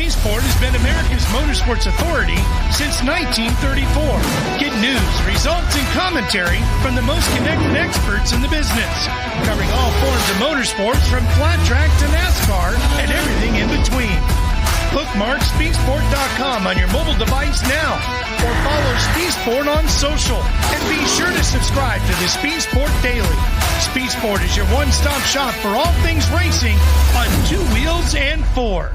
Speedsport has been America's motorsports authority since 1934. Get news, results, and commentary from the most connected experts in the business, covering all forms of motorsports from flat track to NASCAR and everything in between. Bookmark Speedsport.com on your mobile device now, or follow Speedsport on social, and be sure to subscribe to the Speedsport Daily. Speedsport is your one-stop shop for all things racing on 2 wheels and 4.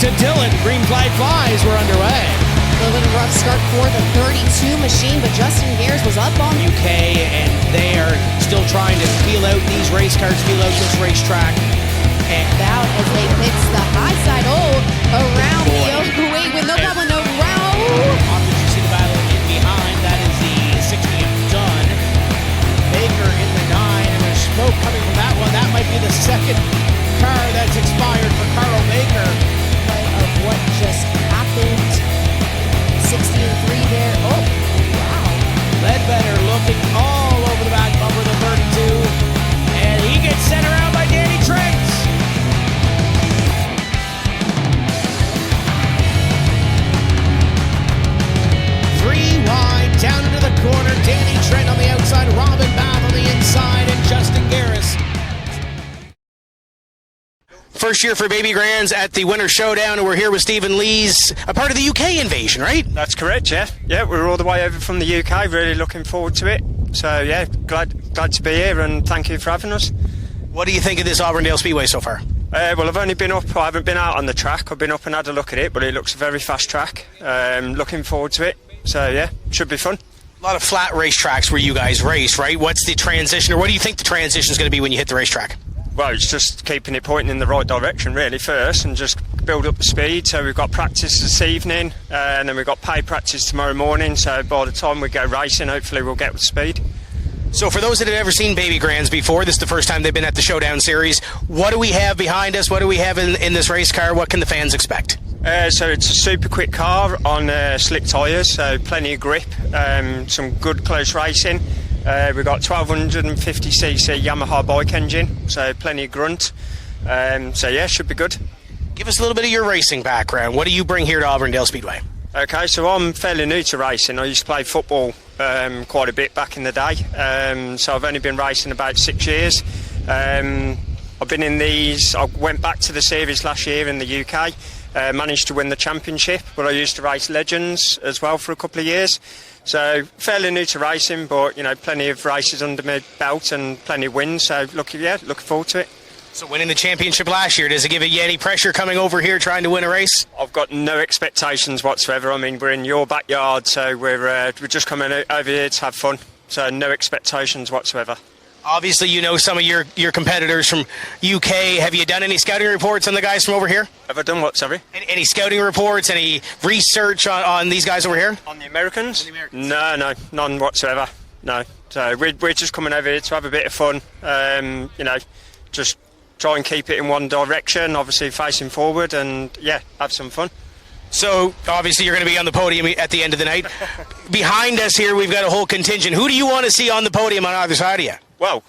To Dylan, green flag flies, we're underway. A little bit of a rough start for the 32 machine, but Justin Gears was up on UK, and they are still trying to feel out these race cars, feel out this racetrack. And out as they mix the high side, around the overweight with no problem, no row. You see the battle in behind, that is the 60 done. Baker in the 9, and there's smoke coming from that one. That might be the second car that's expired for Carl Baker. Of what just happened. 60 and 3 there. Oh, wow. Ledbetter looking all over the back bumper, the 32. And he gets sent around by Danny Trent. Three wide, down into the corner. Danny Trent on the outside, Robin Bath on the inside, and Justin Garris. First year for Baby Grands at the Winter Showdown, and we're here with Stephen Lees, a part of the UK invasion, right? That's correct, yeah. Yeah, we're all the way over from the UK, really looking forward to it. So, yeah, glad to be here, and thank you for having us. What do you think of this Auburndale Speedway so far? Well, I've only been up, I haven't been out on the track. I've been up and had a look at it, but it looks a very fast track. Looking forward to it. So, yeah, should be fun. A lot of flat racetracks where you guys race, right? What's the transition, or what do you think the transition is going to be when you hit the racetrack? Well, it's just keeping it pointing in the right direction, really, first, and just build up the speed. So we've got practice this evening, and then we've got paid practice tomorrow morning. So by the time we go racing, hopefully we'll get with speed. So for those that have ever seen Baby Grands before, this is the first time they've been at the Showdown Series. What do we have behind us? What do we have in this race car? What can the fans expect? So it's a super quick car on slick tyres, so plenty of grip, some good close racing. We've got 1250cc Yamaha bike engine, so plenty of grunt. So yeah, should be good. Give us a little bit of your racing background. What do you bring here to Auburndale Speedway? Okay, so I'm fairly new to racing. I used to play football quite a bit back in the day. So I've only been racing about 6 years. I've been in these, I went back to the series last year in the UK. Managed to win the championship, but I used to race Legends as well for a couple of years. So fairly new to racing, but you know, plenty of races under my belt and plenty of wins. So looking forward to it. So winning the championship last year, does it give you any pressure coming over here trying to win a race? I've got no expectations whatsoever. I mean, we're in your backyard, so we're just coming over here to have fun. So no expectations whatsoever. Obviously, you know some of your competitors from UK. Have you done any scouting reports on the guys from over here? Have I done what, sorry? Any scouting reports, any research on these guys over here? On the Americans? No, none whatsoever. No. So we're just coming over here to have a bit of fun. You know, just try and keep it in one direction, obviously facing forward, and yeah, have some fun. So, obviously, you're going to be on the podium at the end of the night. Behind us here, we've got a whole contingent. Who do you want to see on the podium on either side of you? Well,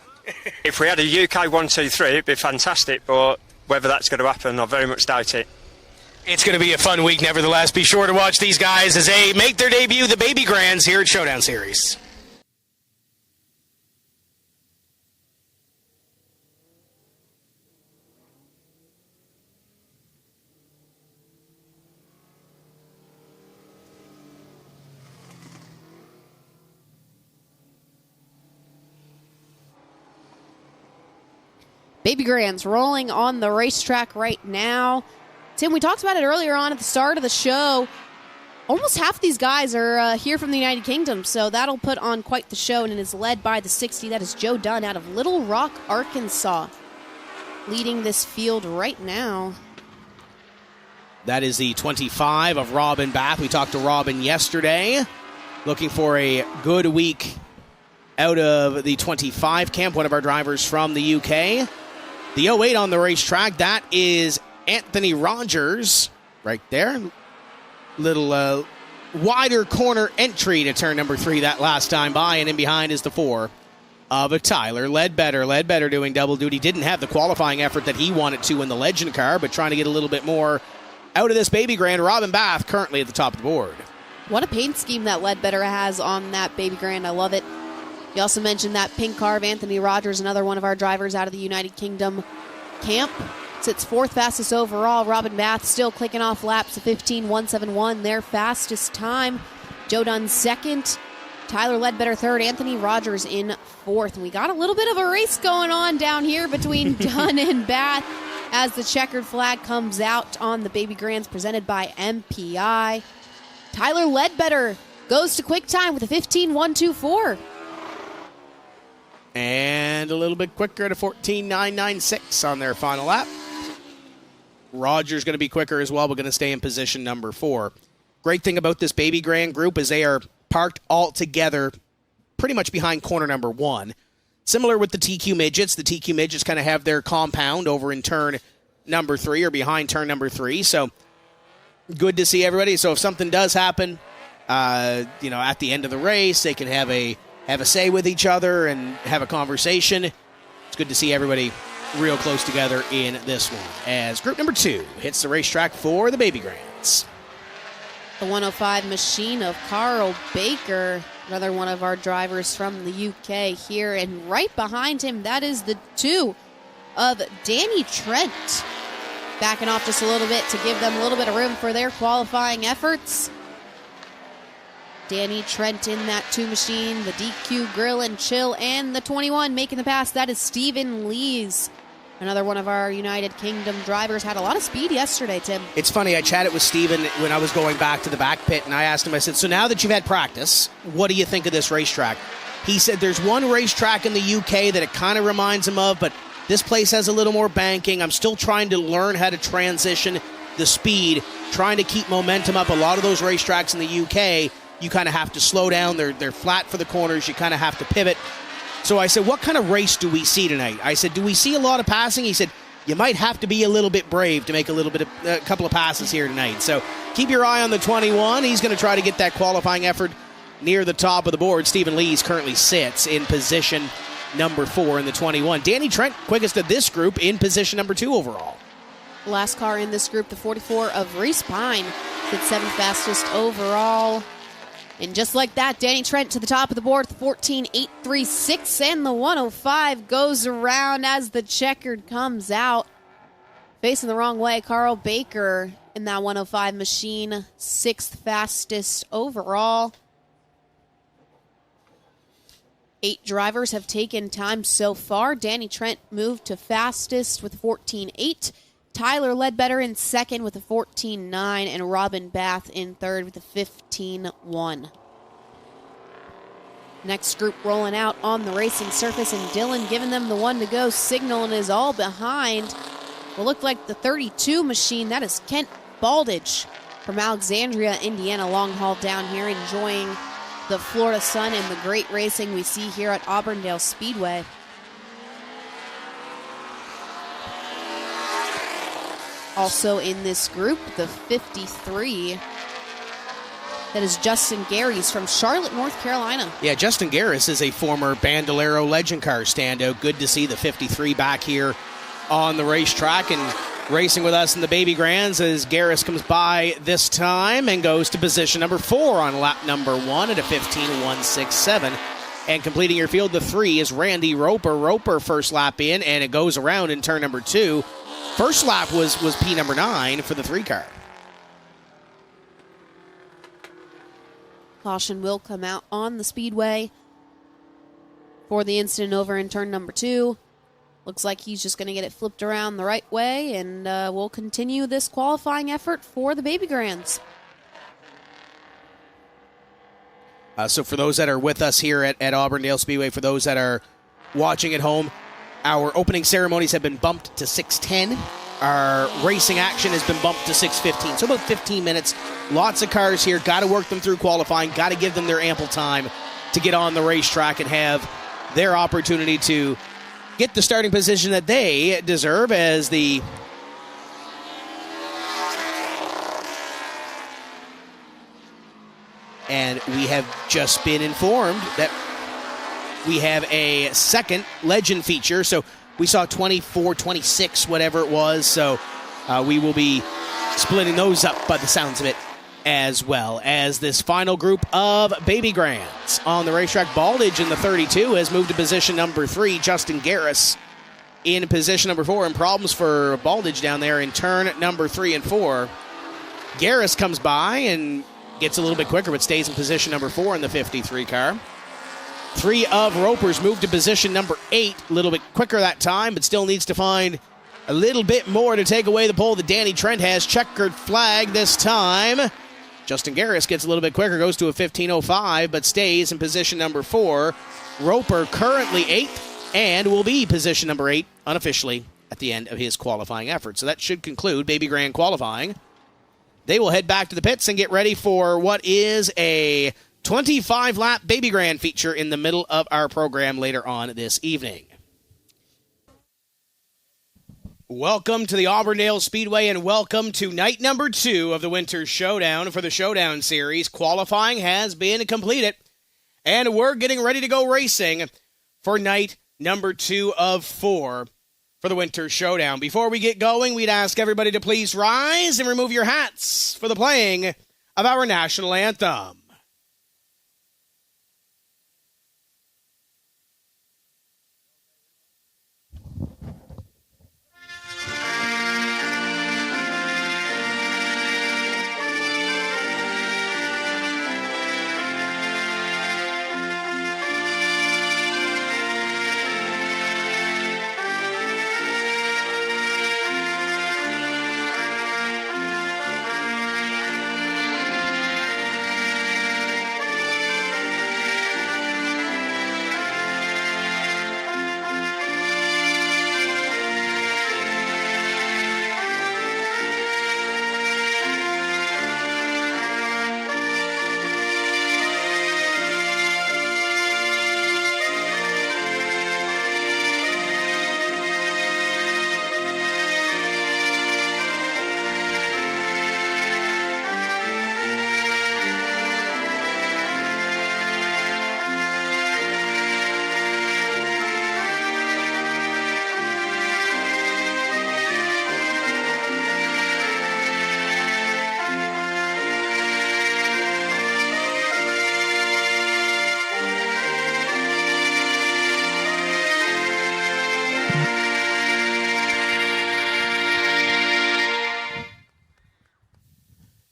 if we had a UK 1, 2, 3, it'd be fantastic, but whether that's going to happen, I very much doubt it. It's going to be a fun week, nevertheless. Be sure to watch these guys as they make their debut, the Baby Grands, here at Showdown Series. Baby Grands rolling on the racetrack right now. Tim, we talked about it earlier on at the start of the show. Almost half of these guys are here from the United Kingdom, so that'll put on quite the show, and it is led by the 60. That is Joe Dunn out of Little Rock, Arkansas, leading this field right now. That is the 25 of Robin Bath. We talked to Robin yesterday, looking for a good week out of the 25 camp, one of our drivers from the UK. The 08 on the racetrack, that is Anthony Rogers right there. Little wider corner entry to turn number 3 that last time by, and in behind is the 4 of a Tyler Ledbetter. Ledbetter doing double duty. Didn't have the qualifying effort that he wanted to in the Legend car, but trying to get a little bit more out of this Baby Grand. Robin Bath currently at the top of the board. What a paint scheme that Ledbetter has on that Baby Grand. I love it. You also mentioned that pink car of Anthony Rogers, another one of our drivers out of the United Kingdom camp. Sits 4th fastest overall. Robin Bath still clicking off laps of 15.171, their fastest time. Joe Dunn 2nd. Tyler Ledbetter 3rd. Anthony Rogers in 4th. And we got a little bit of a race going on down here between Dunn and Bath as the checkered flag comes out on the Baby Grands presented by MPI. Tyler Ledbetter goes to quick time with a 15.124. And a little bit quicker at a 14.996 on their final lap. Rogers going to be quicker as well, but going to stay in position number 4. Great thing about this Baby Grand group is they are parked all together pretty much behind corner number 1. Similar with the TQ Midgets. The TQ Midgets kind of have their compound over in turn number 3 or behind turn number 3. So good to see everybody. So if something does happen, at the end of the race, they can have a say with each other and have a conversation. It's good to see everybody real close together in this one as group number 2 hits the racetrack for the Baby Grands. The 105 machine of Carl Baker, another one of our drivers from the UK here, and right behind him, that is the 2 of Danny Trent. Backing off just a little bit to give them a little bit of room for their qualifying efforts. Danny Trent in that 2 machine, the DQ Grill and Chill, and the 21 making the pass. That is Stephen Lees. Another one of our United Kingdom drivers. Had a lot of speed yesterday, Tim. It's funny, I chatted with Stephen when I was going back to the back pit, and I asked him, I said, so now that you've had practice, what do you think of this racetrack? He said there's one racetrack in the UK that it kind of reminds him of, but this place has a little more banking. I'm still trying to learn how to transition the speed, trying to keep momentum up. A lot of those racetracks in the UK, you kind of have to slow down. They're flat for the corners. You kind of have to pivot. So I said, what kind of race do we see tonight? I said, do we see a lot of passing? He said, you might have to be a little bit brave to make a couple of passes here tonight. So keep your eye on the 21. He's going to try to get that qualifying effort near the top of the board. Stephen Lees currently sits in position number 4 in the 21. Danny Trent, quickest of this group, in position number 2 overall. Last car in this group, the 44 of Reese Pine, sits 7th fastest overall. And just like that, Danny Trent to the top of the board, 14.836, and the 105 goes around as the checkered comes out. Facing the wrong way, Carl Baker in that 105 machine, 6th fastest overall. 8 drivers have taken time so far. Danny Trent moved to fastest with 14.8. Tyler Ledbetter in 2nd with a 14.9, and Robin Bath in 3rd with a 15.1. Next group rolling out on the racing surface, and Dylan giving them the 1 to go signal and is all behind. Will look like the 32 machine. That is Kent Baldage from Alexandria, Indiana, long haul down here, enjoying the Florida sun and the great racing we see here at Auburndale Speedway. Also in this group, the 53. That is Justin Garris from Charlotte, North Carolina. Yeah, Justin Garris is a former Bandolero Legend Car standout. Good to see the 53 back here on the racetrack and racing with us in the Baby Grands as Garris comes by this time and goes to position number 4 on lap number 1 at a 15.167. And completing your field, the 3 is Randy Roper. Roper first lap in, and it goes around in turn number 2. First lap was P number 9 for the 3 car. Caution will come out on the speedway for the incident over in turn number 2. Looks like he's just going to get it flipped around the right way, and we'll continue this qualifying effort for the Baby Grands. So for those that are with us here at Auburndale Speedway, for those that are watching at home, our opening ceremonies have been bumped to 6:10. Our racing action has been bumped to 6:15. So about 15 minutes. Lots of cars here. Got to work them through qualifying. Got to give them their ample time to get on the racetrack and have their opportunity to get the starting position that they deserve as the And we have just been informed that we have a second legend feature. So we saw 24, 26, whatever it was. So we will be splitting those up by the sounds of it, as well as this final group of baby grands on the racetrack. Baldage in the 32 has moved to position number 3. Justin Garris in position number 4, and problems for Baldage down there in turn number 3 and 4. Garris comes by and gets a little bit quicker, but stays in position number 4 in the 53 car. 3 of Roper's moved to position number 8, a little bit quicker that time, but still needs to find a little bit more to take away the pole that Danny Trent has. Checkered flag this time. Justin Garris gets a little bit quicker, goes to a 15.05, but stays in position number 4. Roper currently 8th and will be position number 8 unofficially at the end of his qualifying effort. So that should conclude Baby Grand qualifying. They will head back to the pits and get ready for what is a 25-lap Baby Grand feature in the middle of our program later on this evening. Welcome to the Auburndale Speedway, and welcome to night number 2 of the Winter Showdown for the Showdown Series. Qualifying has been completed, and we're getting ready to go racing for night number 2 of 4 for the Winter Showdown. Before we get going, we'd ask everybody to please rise and remove your hats for the playing of our national anthem.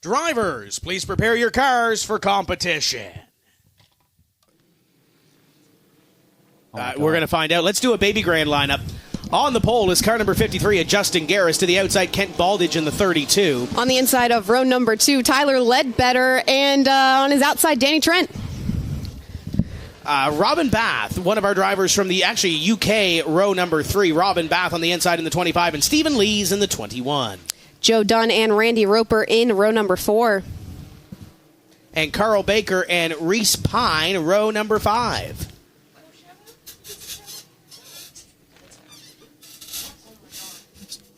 Drivers, please prepare your cars for competition. We're going to find out. Let's do a Baby Grand lineup. On the pole is car number 53, Justin Garris. To the outside, Kent Baldage in the 32. On the inside of row number 2, Tyler Ledbetter. And on his outside, Danny Trent. Robin Bath, one of our drivers from the UK row number 3. Robin Bath on the inside in the 25, and Stephen Lees in the 21. Joe Dunn and Randy Roper in row number 4. And Carl Baker and Reese Pine, row number 5.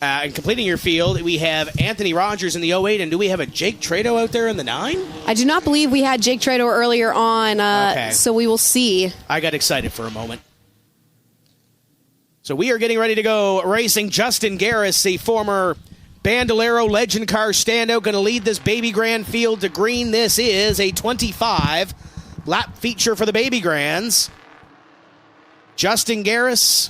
And completing your field, we have Anthony Rogers in the 08, and do we have a Jake Trado out there in the 9? I do not believe we had Jake Trado earlier on, okay. So we will see. I got excited for a moment. So we are getting ready to go racing. Justin Garris, the former Bandolero Legend Car standout, going to lead this Baby Grand field to green. This is a 25-lap feature for the Baby Grands. Justin Garris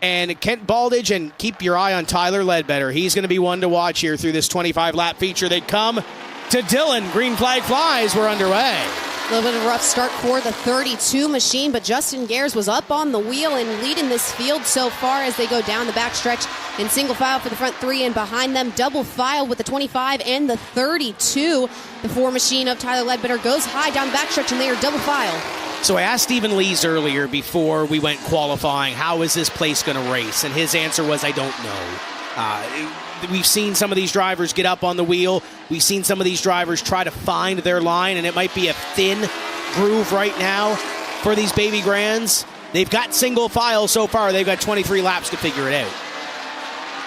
and Kent Baldage, and keep your eye on Tyler Ledbetter. He's going to be one to watch here through this 25-lap feature. They come to Dillon. Green flag flies. We're underway. A little bit of a rough start for the 32 machine, but Justin Garris was up on the wheel and leading this field so far as they go down the backstretch in single file for the front 3, and behind them double file with the 25 and the 32. The 4 machine of Tyler Ledbetter goes high down the backstretch, and they are double file. So I asked Stephen Lees earlier before we went qualifying, how is this place going to race? And his answer was, I don't know. We've seen some of these drivers get up on the wheel. We've seen some of these drivers try to find their line, and it might be a thin groove right now for these Baby Grands. They've got single file so far. They've got 23 laps to figure it out.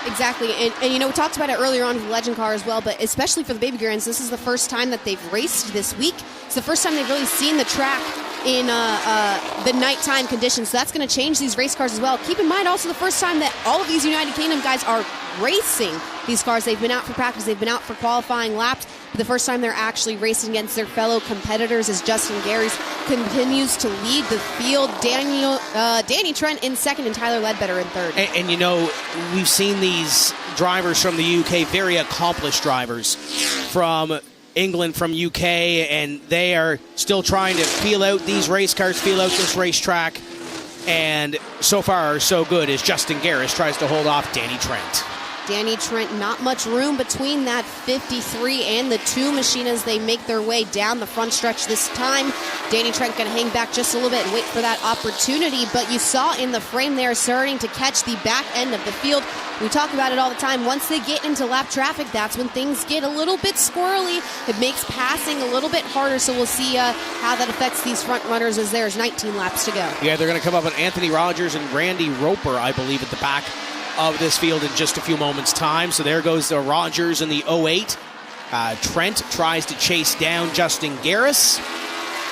Exactly, and we talked about it earlier on with the Legend car as well, but especially for the Baby Grands, this is the first time that they've raced this week. It's the first time they've really seen the track in the nighttime conditions, so that's going to change these race cars as well. Keep in mind also the first time that all of these United Kingdom guys are racing these cars. They've been out for practice, they've been out for qualifying laps, but the first time they're actually racing against their fellow competitors as Justin Garys continues to lead the field. Danny Trent in second and Tyler Ledbetter in third. And we've seen these drivers from the UK, very accomplished drivers from England, from UK, and they are still trying to feel out these race cars, feel out this racetrack, and so far so good as Justin Garys tries to hold off Danny Trent. Danny Trent, not much room between that 53 and the 2 machine as they make their way down the front stretch this time. Danny Trent going to hang back just a little bit and wait for that opportunity, but you saw in the frame there starting to catch the back end of the field. We talk about it all the time. Once they get into lap traffic, that's when things get a little bit squirrely. It makes passing a little bit harder, so we'll see how that affects these front runners as there's 19 laps to go. Yeah, they're going to come up with Anthony Rogers and Randy Roper, I believe, at the back of this field in just a few moments' time. So there goes the Rogers in the 08. Trent tries to chase down Justin Garys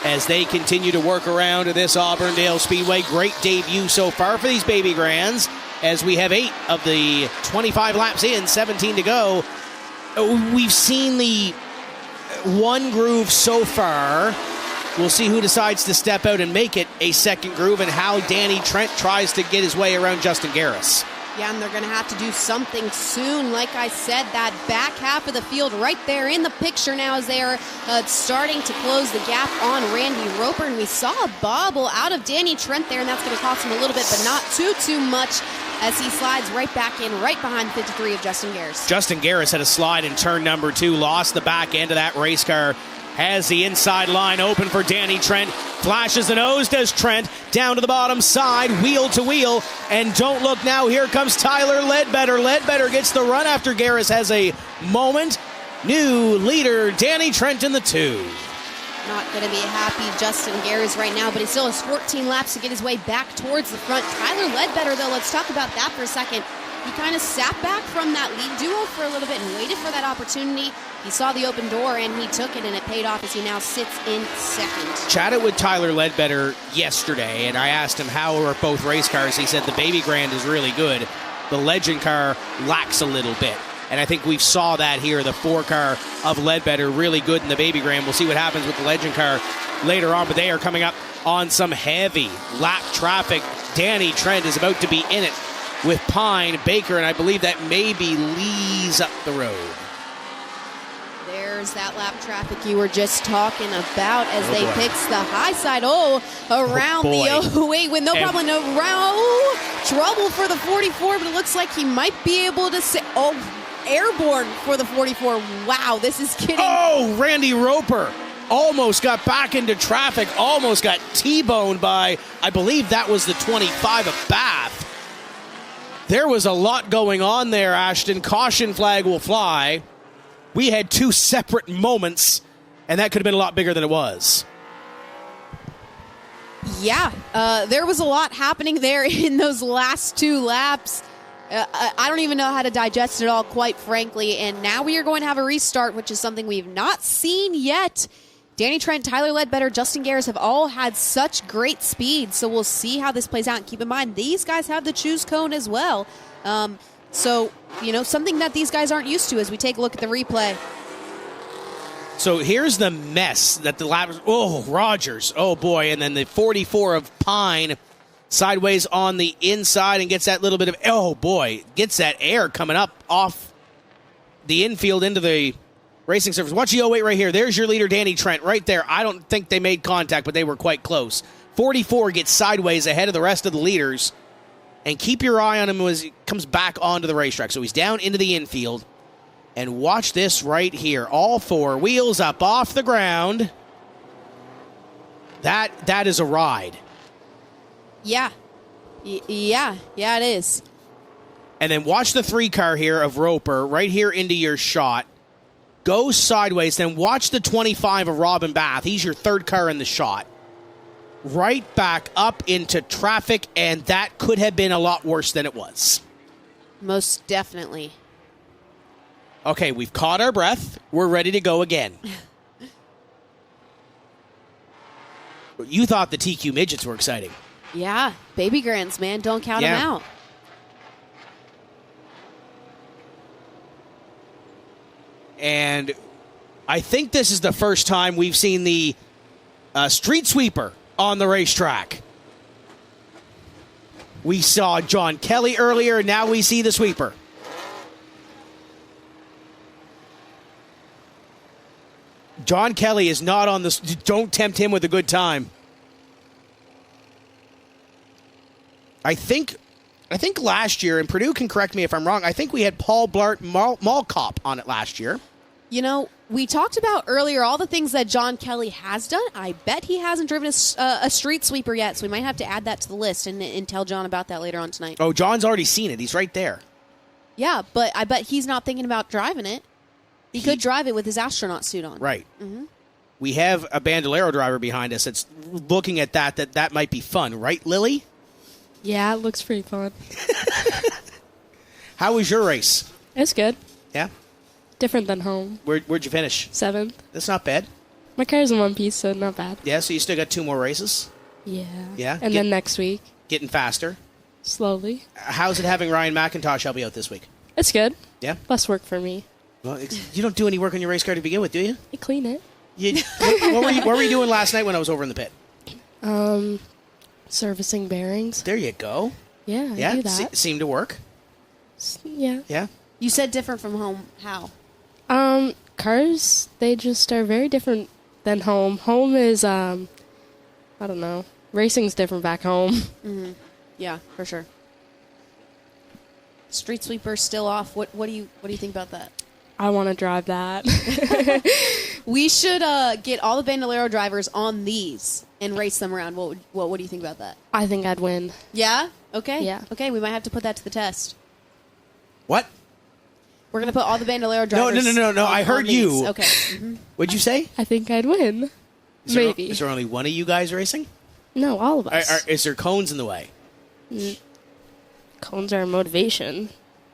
as they continue to work around this Auburndale Speedway. Great debut so far for these Baby Grands, as we have 8 of the 25 laps in, 17 to go. We've seen the one groove so far. We'll see who decides to step out and make it a second groove, and how Danny Trent tries to get his way around Justin Garys. Yeah, and they're going to have to do something soon. Like I said, that back half of the field right there in the picture now as they are starting to close the gap on Randy Roper. And we saw a bobble out of Danny Trent there, and that's going to cost him a little bit, but not too much, as he slides right back in, right behind 53 of Justin Garys. Justin Garys had a slide in turn number 2, lost the back end of that race car. Has the inside line open for Danny Trent. Flashes the nose, does Trent. Down to the bottom side, wheel to wheel. And don't look now, here comes Tyler Ledbetter. Ledbetter gets the run after Garys has a moment. New leader, Danny Trent in the 2. Not going to be a happy Justin Garys right now, but he still has 14 laps to get his way back towards the front. Tyler Ledbetter, though, let's talk about that for a second. He kind of sat back from that lead duo for a little bit and waited for that opportunity. He saw the open door and he took it, and it paid off as he now sits in second. Chatted with Tyler Ledbetter yesterday, and I asked him how are both race cars. He said the Baby Grand is really good. The Legend car lacks a little bit. And I think we saw that here. The 4 car of Ledbetter really good in the Baby Grand. We'll see what happens with the Legend car later on, but they are coming up on some heavy lap traffic. Danny Trent is about to be in it with Pine, Baker, and I believe that maybe Lee's up the road. There's that lap traffic you were just talking about as they picks the high side. Around the 08 with no problem. Trouble for the 44, but it looks like he might be able to say, airborne for the 44. Wow, this is getting... Randy Roper almost got back into traffic, almost got T-boned by, I believe that was the 25 of Bath. There was a lot going on there, Ashton. Caution flag will fly. We had 2 separate moments, and that could have been a lot bigger than it was. Yeah, there was a lot happening there in those last 2 laps. I don't even know how to digest it all, quite frankly. And now we are going to have a restart, which is something we've not seen yet. Danny Trent, Tyler Ledbetter, Justin Garys have all had such great speed, so we'll see how this plays out. And keep in mind, these guys have the choose cone as well. So, something that these guys aren't used to as we take a look at the replay. So here's the mess that the lap... Rogers. Oh, boy. And then the 44 of Pine sideways on the inside and gets that little bit of... gets that air coming up off the infield into the racing surface. Watch the 08 right here. There's your leader, Danny Trent, right there. I don't think they made contact, but they were quite close. 44 gets sideways ahead of the rest of the leaders. And keep your eye on him as he comes back onto the racetrack. So he's down into the infield. And watch this right here. All 4 wheels up off the ground. That is a ride. Yeah. Yeah, it is. And then watch the 3 car here of Roper right here into your shot. Go sideways. Then watch the 25 of Robin Bath. He's your 3rd car in the shot. Right back up into traffic, and that could have been a lot worse than it was. Most definitely. Okay, we've caught our breath. We're ready to go again. You thought the TQ midgets were exciting. Yeah, baby grands, man. Don't count them out. And I think this is the first time we've seen the street sweeper on the racetrack. We saw John Kelly earlier, now we see the sweeper. John Kelly is not on the... Don't tempt him with a good time. I think last year, and Purdue can correct me if I'm wrong, I think we had Paul Blart Mall Cop on it last year. You know, we talked about earlier all the things that John Kelly has done. I bet he hasn't driven a street sweeper yet, so we might have to add that to the list and tell John about that later on tonight. Oh, John's already seen it. He's right there. Yeah, but I bet he's not thinking about driving it. He could drive it with his astronaut suit on. Right. We have a Bandolero driver behind us that's looking at that might be fun. Right, Lily? Yeah, it looks pretty fun. How was your race? It's good. Yeah? Different than home. Where'd you finish? 7th. That's not bad. My car's in one piece, so not bad. Yeah, so you still got 2 more races? Yeah. Yeah? And then next week. Getting faster. Slowly. How's it having Ryan McIntosh help you out this week? It's good. Yeah? Less work for me. Well, you don't do any work on your race car to begin with, do you? I clean it. What were you doing last night when I was over in the pit? Servicing bearings. There you go. Yeah, I do that. Seemed to work. Yeah. Yeah? You said different from home. How? Cars, they just are very different than home. Home is, I don't know. Racing's different back home. Mm-hmm. Yeah, for sure. Street sweeper still off. What do you think about that? I want to drive that. We should get all the Bandolero drivers on these and race them around. What do you think about that? I think I'd win. Yeah? Okay. Yeah. Okay, we might have to put that to the test. What? We're going to put all the Bandolero drivers No. I heard these. you. Okay. Mm-hmm. What'd you say? I think I'd win. Maybe. Is there only one of you guys racing? No, all of us. Is there cones in the way? Cones are motivation.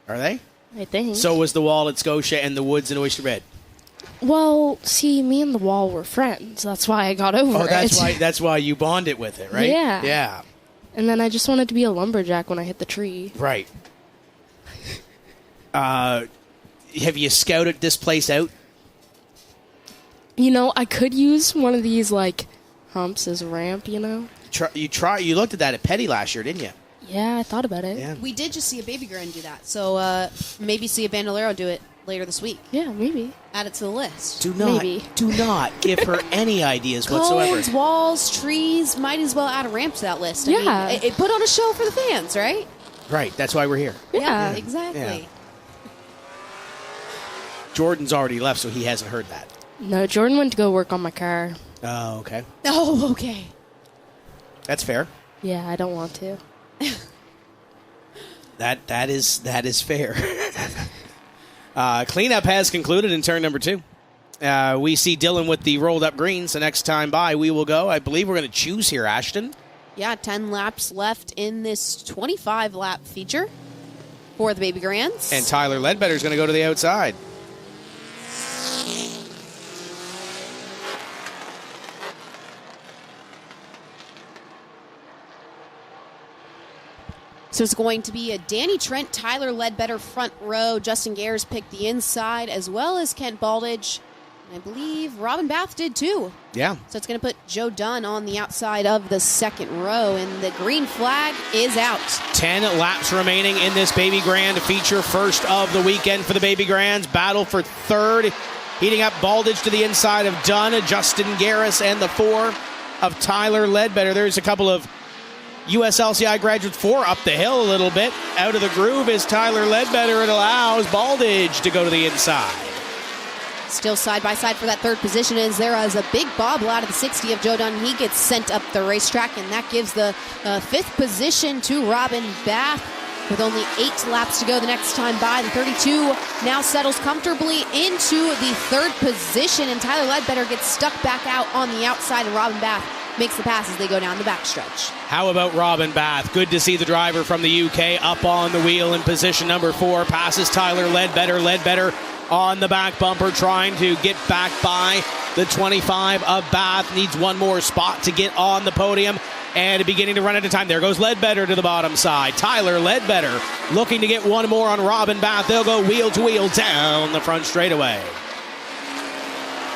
Are they? I think. So was the wall at Scotia and the woods in Oyster Bed. Well, see, me and the wall were friends. That's why I got over it. That's why you bonded with it, right? Yeah. Yeah. And then I just wanted to be a lumberjack when I hit the tree. Right. Have you scouted this place out? You know, I could use one of these, like, humps as a ramp, you know? You looked at that at Petty last year, didn't you? Yeah, I thought about it. Yeah. We did just see a baby grand do that. So maybe see a Bandolero do it later this week. Yeah, maybe. Add it to the list. Do not give her any ideas whatsoever. Cones, walls, trees, might as well add a ramp to that list. Yeah. I mean, it put on a show for the fans, right? Right, that's why we're here. Yeah. Exactly. Yeah. Jordan's already left, so he hasn't heard that. No, Jordan went to go work on my car. Oh, okay. Oh, okay. That's fair. Yeah, I don't want to. That is fair. Cleanup has concluded in turn number 2. We see Dylan with the rolled up greens. The next time by, we will go. I believe we're going to choose here, Ashton. Yeah, 10 laps left in this 25-lap feature for the Baby Grands. And Tyler Ledbetter is going to go to the outside. So it's going to be a Danny Trent, Tyler Ledbetter front row. Justin Gares picked the inside, as well as Kent Baldage. And I believe Robin Bath did too. Yeah. So it's going to put Joe Dunn on the outside of the second row, and the green flag is out. 10 laps remaining in this Baby Grand feature. First of the weekend for the Baby Grands. Battle for third. Heating up Baldage to the inside of Dunn, Justin Gares, and the 4 of Tyler Ledbetter. There's a couple of USLCI graduates 4 up the hill a little bit. Out of the groove is Tyler Ledbetter. It allows Baldage to go to the inside. Still side by side for that third position is there is a big bobble out of the 60 of Joe Dunn. He gets sent up the racetrack, and that gives the 5th position to Robin Bath. With only 8 laps to go the next time by, the 32 now settles comfortably into the 3rd position, and Tyler Ledbetter gets stuck back out on the outside, and Robin Bath makes the pass as they go down the backstretch. How about Robin Bath? Good to see the driver from the UK up on the wheel in position number 4. Passes Tyler Ledbetter. Ledbetter on the back bumper trying to get back by the 25 of Bath. Needs one more spot to get on the podium. And beginning to run out of time. There goes Ledbetter to the bottom side. Tyler Ledbetter looking to get one more on Robin Bath. They'll go wheel to wheel down the front straightaway.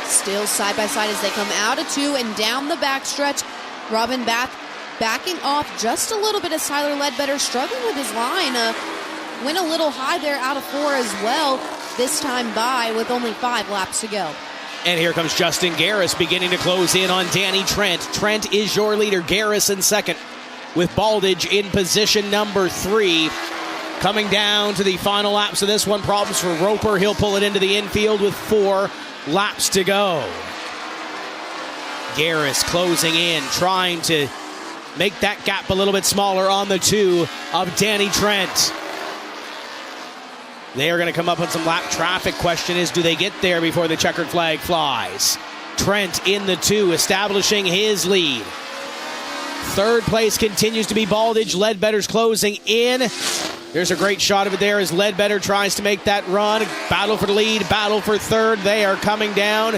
Still side by side as they come out of 2 and down the backstretch. Robin Bath backing off just a little bit as Tyler Ledbetter struggling with his line. Went a little high there out of 4 as well. This time by with only 5 laps to go. And here comes Justin Garris beginning to close in on Danny Trent. Trent is your leader. Garris in second with Baldage in position number 3. Coming down to the final laps of this one. Problems for Roper. He'll pull it into the infield with 4 laps to go. Garris closing in, trying to make that gap a little bit smaller on the 2 of Danny Trent. They are going to come up with some lap traffic. Question is, do they get there before the checkered flag flies? Trent in the 2, establishing his lead. Third place continues to be Baldage. Ledbetter's closing in. There's a great shot of it there as Ledbetter tries to make that run. Battle for the lead, battle for third. They are coming down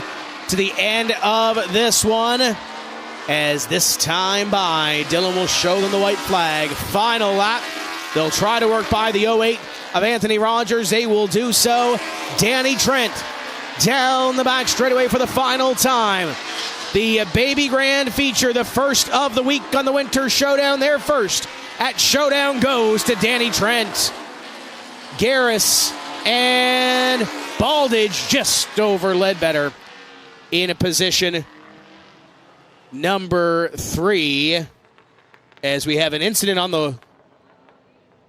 to the end of this one. As this time by, Dylan will show them the white flag. Final lap. They'll try to work by the 08 of Anthony Rogers. They will do so. Danny Trent down the back straightaway for the final time. The Baby Grand feature, the first of the week on the Winter Showdown. Their first at Showdown goes to Danny Trent. Garris and Baldage just over Ledbetter in a position number 3. As we have an incident on the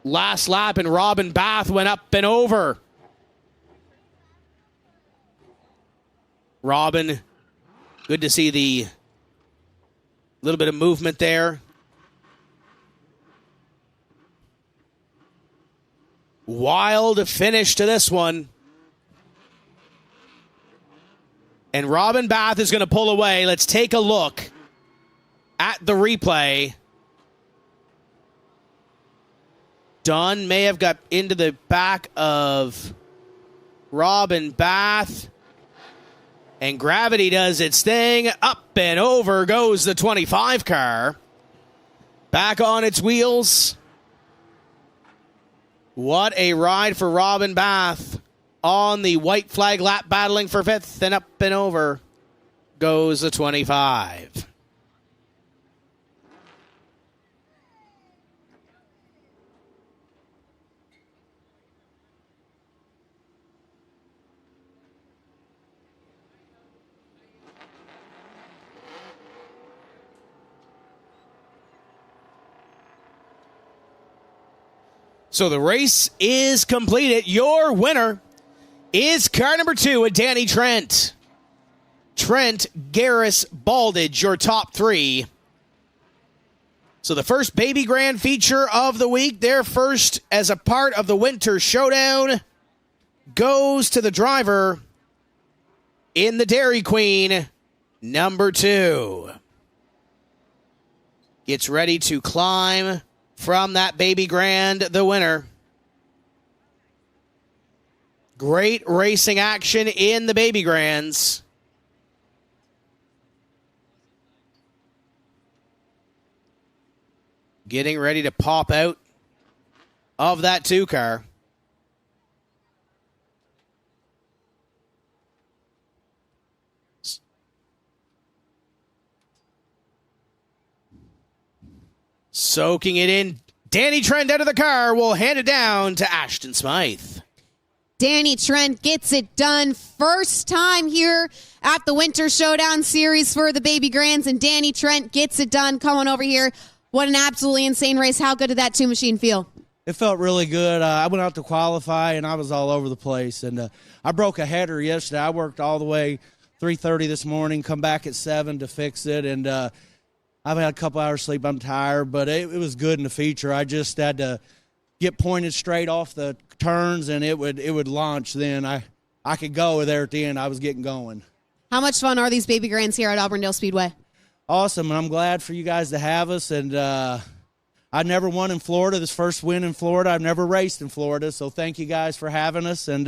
last lap, and Robin Bath went up and over. Robin, good to see the little bit of movement there. Wild finish to this one. And Robin Bath is going to pull away. Let's take a look at the replay. Dunn may have got into the back of Robin Bath. And gravity does its thing. Up and over goes the 25 car. Back on its wheels. What a ride for Robin Bath on the white flag lap, battling for 5th. And up and over goes the 25. So the race is completed. Your winner is car number 2 at Danny Trent. Trent, Garris, Baldage, your top 3. So the first Baby Grand feature of the week, their first as a part of the Winter Showdown, goes to the driver in the Dairy Queen, number 2. Gets ready to climb from that Baby Grand, the winner. Great racing action in the Baby Grands. Getting ready to pop out of that 2 car. Soaking it in. Danny Trent out of the car will hand it down to Ashton Smythe. Danny Trent gets it done. First time here at the Winter Showdown Series for the Baby Grands, and Danny Trent gets it done. Come on over here. What an absolutely insane race. How good did that 2 machine feel? It felt really good. I went out to qualify, and I was all over the place. And I broke a header yesterday. I worked all the way 3:30 this morning, come back at 7 to fix it, and I've had a couple hours sleep. I'm tired, but it was good in the feature. I just had to get pointed straight off the turns, and it would launch. Then I could go there at the end. I was getting going. How much fun are these Baby Grands here at Auburndale Speedway? awesome, and I'm glad for you guys to have us. And I never won in Florida. This first win in Florida. I've never raced in Florida, so thank you guys for having us. And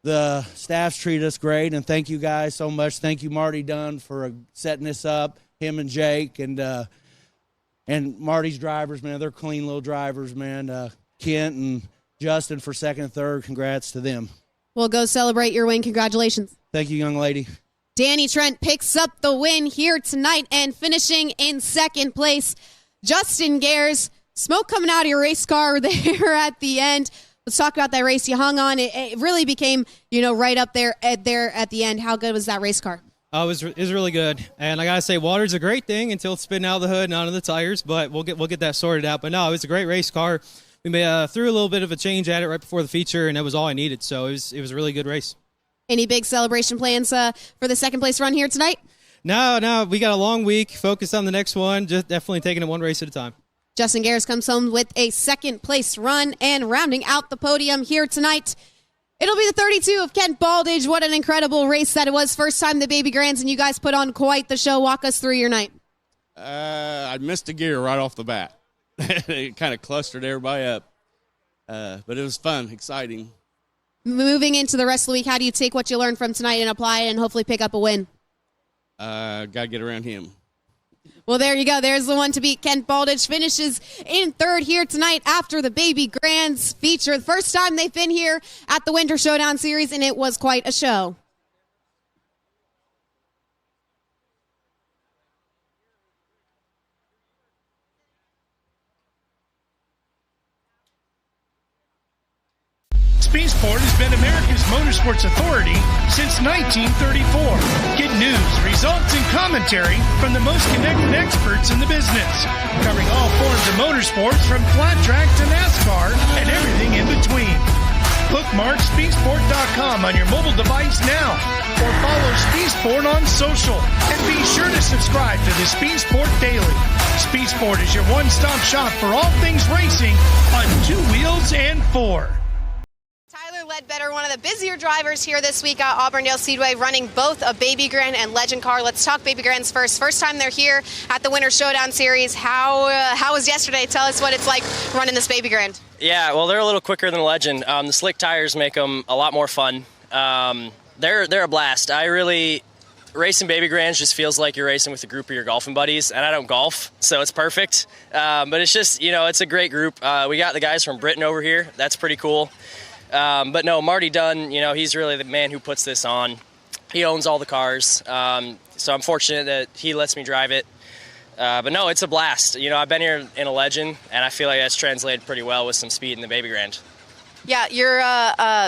the staffs treat us great, and thank you guys so much. Thank you, Marty Dunn, for setting this up, him and Jake, and Marty's drivers, man. They're clean little drivers, man. Kent and Justin for second and third. Congrats to them. We'll go celebrate your win. Congratulations. Thank you, young lady. Danny Trent picks up the win here tonight, and finishing in second place, Justin Gares. Smoke coming out of your race car there at the end. Let's talk about that race you hung on. It really became, right up there at the end. How good was that race car? Oh, it was really good. And I got to say, water's a great thing until it's spitting out of the hood and onto the tires, but we'll get that sorted out. But no, it was a great race car. We threw a little bit of a change at it right before the feature, and that was all I needed. So it was a really good race. Any big celebration plans for the second place run here tonight? No, we got a long week. Focus on the next one. Just definitely taking it one race at a time. Justin Gares comes home with a second place run, and rounding out the podium here tonight, it'll be the 32 of Kent Baldage. What an incredible race that it was. First time the Baby Grands, and you guys put on quite the show. Walk us through your night. I missed a gear right off the bat. It kind of clustered everybody up. But it was fun, exciting. Moving into the rest of the week, how do you take what you learned from tonight and apply it and hopefully pick up a win? Got to get around him. Well, there you go. There's the one to beat. Kent Baldage finishes in third here tonight after the Baby Grands feature. The first time they've been here at the Winter Showdown Series, and it was quite a show. Speedsport has been America's motorsports authority since 1934. Get news, results, and commentary from the most connected experts in the business, covering all forms of motorsports from flat track to NASCAR and everything in between. Bookmark speedsport.com on your mobile device now, or follow Speedsport on social, and be sure to subscribe to the Speedsport Daily. Speedsport is your one-stop shop for all things racing on two wheels and four. Tyler Ledbetter, one of the busier drivers here this week at Auburndale Speedway, running both a Baby Grand and Legend car. Let's talk Baby Grands first. First time they're here at the Winter Showdown Series. How was yesterday? Tell us what it's like running this Baby Grand. Yeah, well, they're a little quicker than the Legend. The slick tires make them a lot more fun. They're a blast. Racing Baby Grands just feels like you're racing with a group of your golfing buddies, and I don't golf, so it's perfect. But it's just, it's a great group. We got the guys from Britain over here. That's pretty cool. But no, Marty Dunn, he's really the man who puts this on. He owns all the cars, so I'm fortunate that he lets me drive it. But no, it's a blast. I've been here in a Legend, and I feel like that's translated pretty well with some speed in the Baby Grand. Yeah, your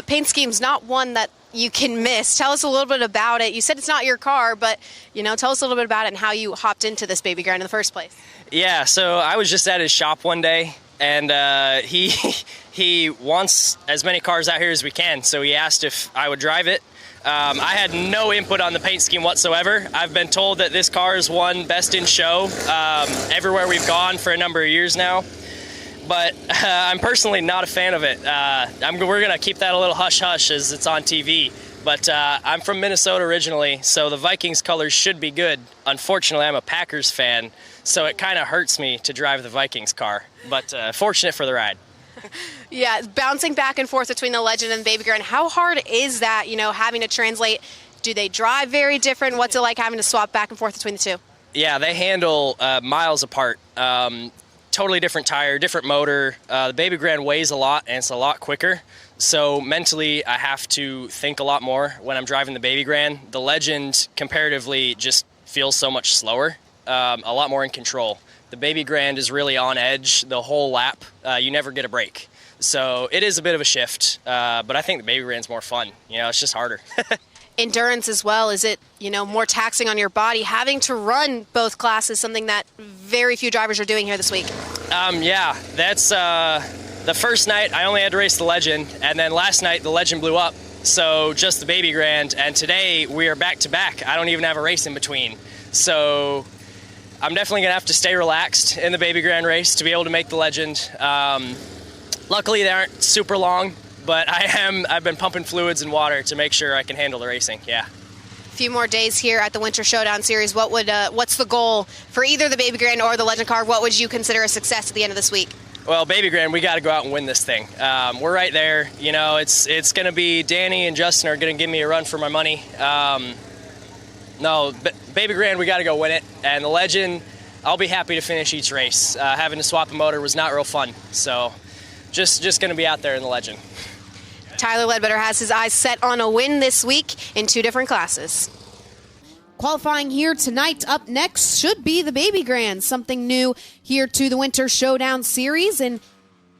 paint scheme's not one that you can miss. Tell us a little bit about it. You said it's not your car, but, tell us a little bit about it and how you hopped into this Baby Grand in the first place. Yeah, so I was just at his shop one day, and he wants as many cars out here as we can, so he asked if I would drive it. I had no input on the paint scheme whatsoever. I've been told that this car is won Best in Show everywhere we've gone for a number of years now, but I'm personally not a fan of it. We're going to keep that a little hush-hush as it's on TV, but I'm from Minnesota originally, so the Vikings colors should be good. Unfortunately, I'm a Packers fan, so it kind of hurts me to drive the Vikings car, but fortunate for the ride. Yeah, bouncing back and forth between the Legend and the Baby Grand. How hard is that, having to translate? Do they drive very different? What's it like having to swap back and forth between the two? Yeah, they handle miles apart. Totally different tire, different motor. The Baby Grand weighs a lot, and it's a lot quicker. So mentally, I have to think a lot more when I'm driving the Baby Grand. The Legend, comparatively, just feels so much slower, a lot more in control. The Baby Grand is really on edge the whole lap. You never get a break. So it is a bit of a shift, but I think the Baby Grand's more fun. It's just harder. Endurance as well. Is it, more taxing on your body? Having to run both classes, something that very few drivers are doing here this week. Yeah, that's the first night I only had to race the Legend, and then last night the Legend blew up, so just the Baby Grand, and today we are back to back. I don't even have a race in between. So I'm definitely going to have to stay relaxed in the Baby Grand race to be able to make the Legend. Luckily, they aren't super long, but I've been pumping fluids and water to make sure I can handle the racing, yeah. few more days here at the Winter Showdown Series. What's the goal for either the Baby Grand or the Legend car? What would you consider a success at the end of this week? Well, Baby Grand, we got to go out and win this thing. We're right there. You know, it's going to be Danny and Justin are going to give me a run for my money. Baby Grand, we got to go win it. And the Legend, I'll be happy to finish each race. Having to swap a motor was not real fun. So just going to be out there in the Legend. Tyler Ledbetter has his eyes set on a win this week in 2 different classes. Qualifying here tonight, up next should be the Baby Grand, something new here to the Winter Showdown Series. And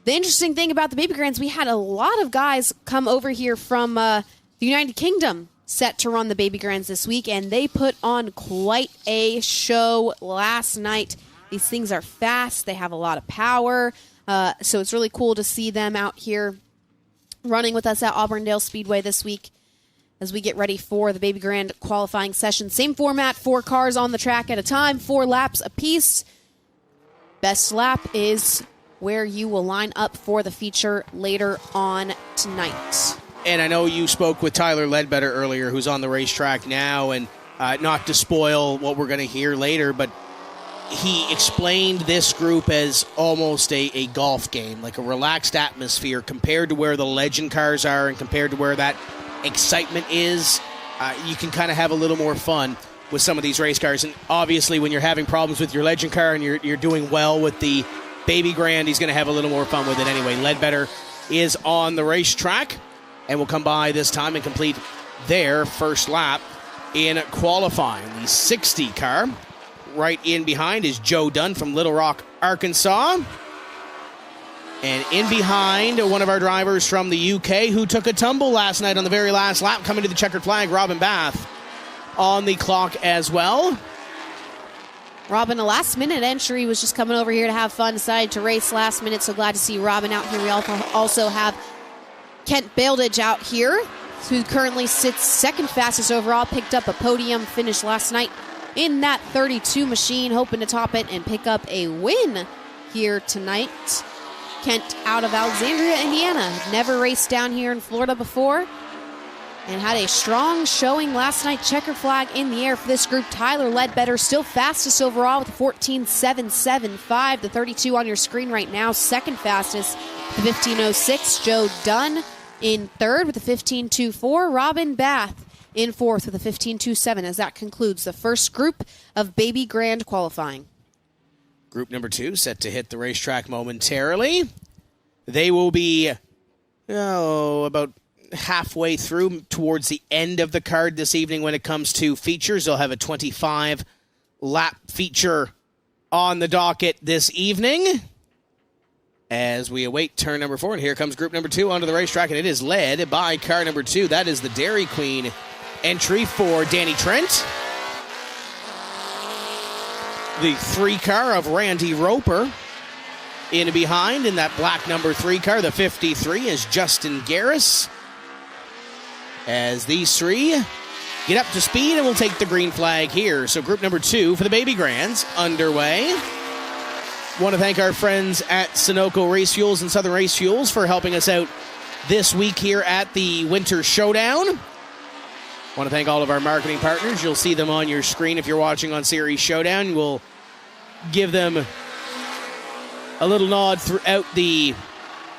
the interesting thing about the Baby Grands, we had a lot of guys come over here from the United Kingdom set to run the Baby Grands this week, and they put on quite a show last night. These things are fast, they have a lot of power, so it's really cool to see them out here running with us at Auburndale Speedway this week as we get ready for the Baby Grand qualifying session. Same format, 4 cars on the track at a time, 4 laps apiece. Best lap is where you will line up for the feature later on tonight. And I know you spoke with Tyler Ledbetter earlier, who's on the racetrack now, and not to spoil what we're going to hear later, but he explained this group as almost a golf game, like a relaxed atmosphere compared to where the Legend cars are and compared to where that excitement is. You can kind of have a little more fun with some of these race cars. And obviously when you're having problems with your Legend car and you're doing well with the Baby Grand, he's going to have a little more fun with it anyway. Ledbetter is on the racetrack and will come by this time and complete their first lap in qualifying. The 60 car. Right in behind is Joe Dunn from Little Rock, Arkansas. And in behind, one of our drivers from the UK who took a tumble last night on the very last lap, coming to the checkered flag, Robin Bath, on the clock as well. Robin, a last-minute entry, was just coming over here to have fun, decided to race last minute, so glad to see Robin out here. We also have Kent Baldage out here, who currently sits second fastest overall, picked up a podium finish last night in that 32 machine, hoping to top it and pick up a win here tonight. Kent out of Alexandria, Indiana. Never raced down here in Florida before and had a strong showing last night. Checkered flag in the air for this group. Tyler Ledbetter still fastest overall with a 14.775. The 32 on your screen right now. Second fastest, the 15.06. Joe Dunn in third with a 15.24. Robin Bath in fourth with a 15.27 as that concludes the first group of Baby Grand qualifying. Group number 2 set to hit the racetrack momentarily. They will be about halfway through towards the end of the card this evening when it comes to features. They'll have a 25-lap feature on the docket this evening as we await turn number 4. And here comes group number 2 onto the racetrack, and it is led by car number 2. That is the Dairy Queen entry for Danny Trent. The 3 car of Randy Roper in behind. In that black number 3 car, the 53, is Justin Garris. As these 3 get up to speed and will take the green flag here. So group number 2 for the Baby Grands underway. Want to thank our friends at Sunoco Race Fuels and Southern Race Fuels for helping us out this week here at the Winter Showdown. Want to thank all of our marketing partners. You'll see them on your screen if you're watching on Series Showdown. We'll give them a little nod throughout the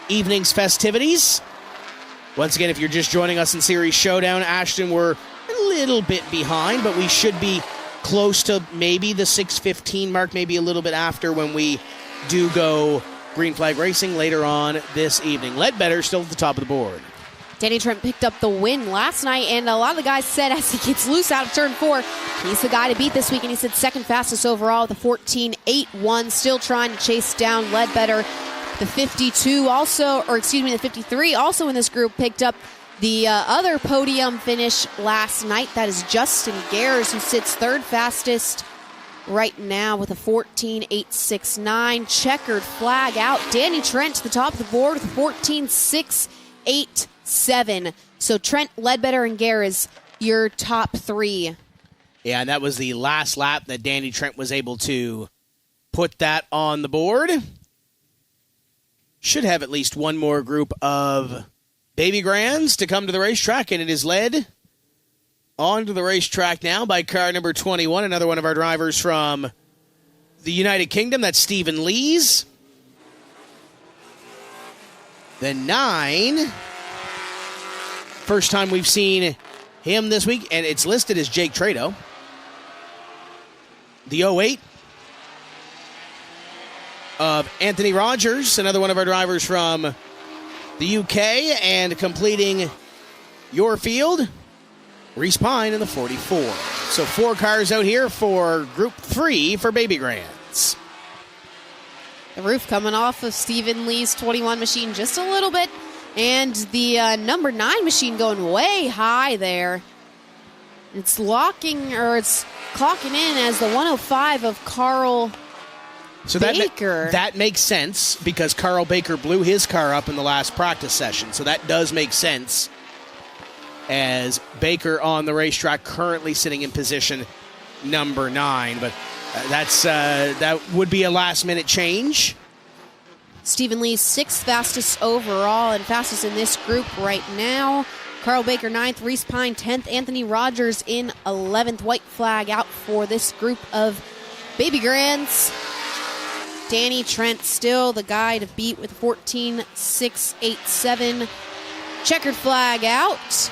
evening's festivities. Once again, if you're just joining us in Series Showdown, Ashton, we're a little bit behind, but we should be close to maybe the 6:15 mark, maybe a little bit after when we do go green flag racing later on this evening. Ledbetter still at the top of the board. Danny Trent picked up the win last night, and a lot of the guys said as he gets loose out of turn 4, he's the guy to beat this week, and he said second fastest overall with a 14.81, still trying to chase down Ledbetter. The 52 also, or excuse me, the 53 also in this group picked up the other podium finish last night. That is Justin Garris, who sits third fastest right now with a 14.869. Checkered flag out. Danny Trent to the top of the board with a 14.687. So Trent, Ledbetter, and Garris, your top 3. Yeah, and that was the last lap that Danny Trent was able to put that on the board. Should have at least one more group of Baby Grands to come to the racetrack, and it is led On to the racetrack now by car number 21, another one of our drivers from the United Kingdom. That's Stephen Lees. Then 9. First time we've seen him this week, and it's listed as Jake Trado. The 08 of Anthony Rogers, another one of our drivers from the UK, and completing your field, Reese Pine in the 44. So 4 cars out here for Group 3 for Baby Grands. The roof coming off of Stephen Lee's 21 machine just a little bit, and the number 9 machine going way high there. It's locking, or it's clocking in as the 105 of Carl Baker. That makes sense because Carl Baker blew his car up in the last practice session. So that does make sense, as Baker on the racetrack currently sitting in position number 9. But that would be a last-minute change. Stephen Lee's 6th fastest overall and fastest in this group right now. Carl Baker 9th, Reese Pine 10th, Anthony Rogers in 11th. White flag out for this group of Baby Grands. Danny Trent still the guy to beat with 14.687. Checkered flag out.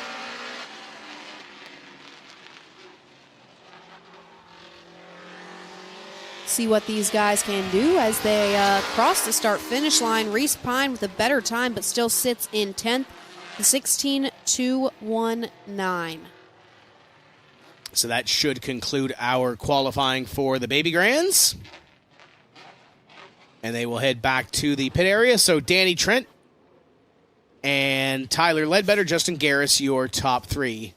See what these guys can do as they cross the start-finish line. Reese Pine with a better time, but still sits in 10th, 16.219. So that should conclude our qualifying for the Baby Grands. And they will head back to the pit area. So Danny Trent and Tyler Ledbetter, Justin Garris, your top 3.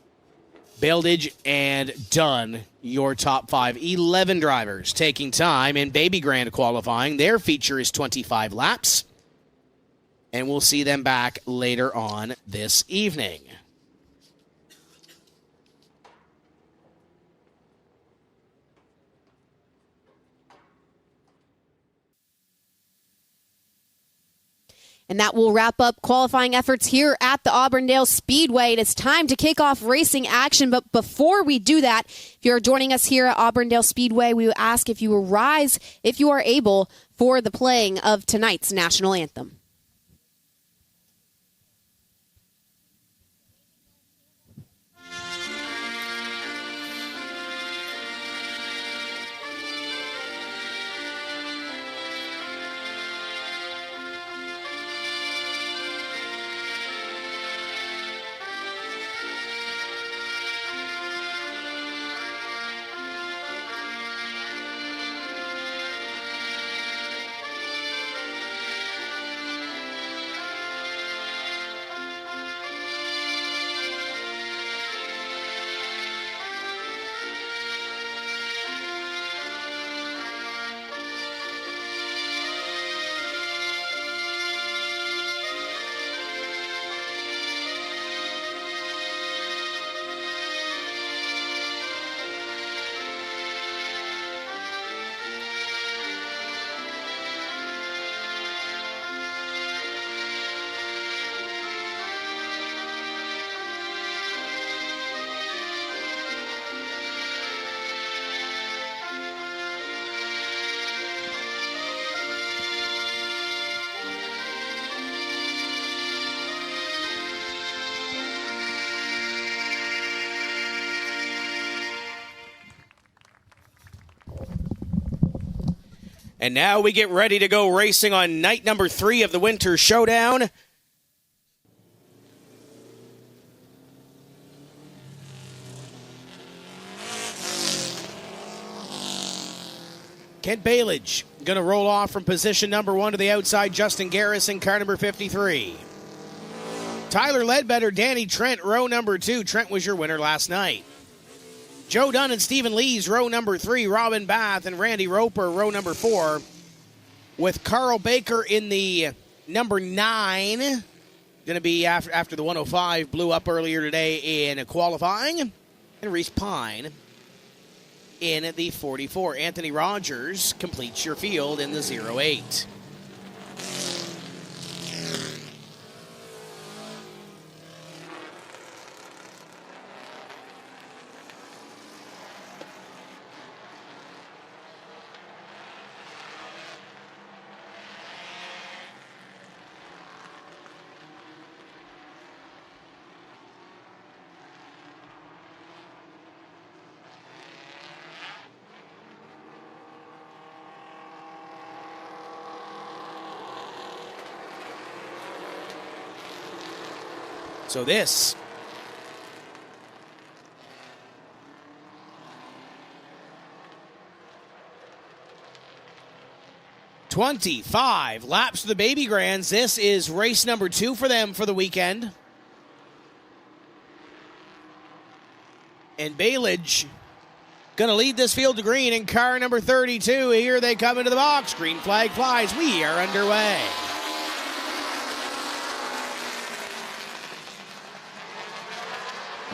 Baldage and Dunn, your top 5. 11 drivers taking time in Baby Grand qualifying. Their feature is 25 laps. And we'll see them back later on this evening. And that will wrap up qualifying efforts here at the Auburndale Speedway. It is time to kick off racing action. But before we do that, if you're joining us here at Auburndale Speedway, we will ask if you will rise, if you are able, for the playing of tonight's national anthem. And now we get ready to go racing on night number 3 of the Winter Showdown. Kent Bailage going to roll off from position number 1 to the outside. Justin Garris in car number 53. Tyler Ledbetter, Danny Trent, row number 2. Trent was your winner last night. Joe Dunn and Stephen Lees, row number 3. Robin Bath and Randy Roper, row number 4. With Carl Baker in the number 9. Going to be after the 105 blew up earlier today in qualifying. And Reese Pine in the 44. Anthony Rogers completes your field in the 08. So this $25 laps to the Baby Grands. This is race number 2 for them for the weekend. And Bailage going to lead this field to green in car number 32. Here they come into the box. Green flag flies. We are underway.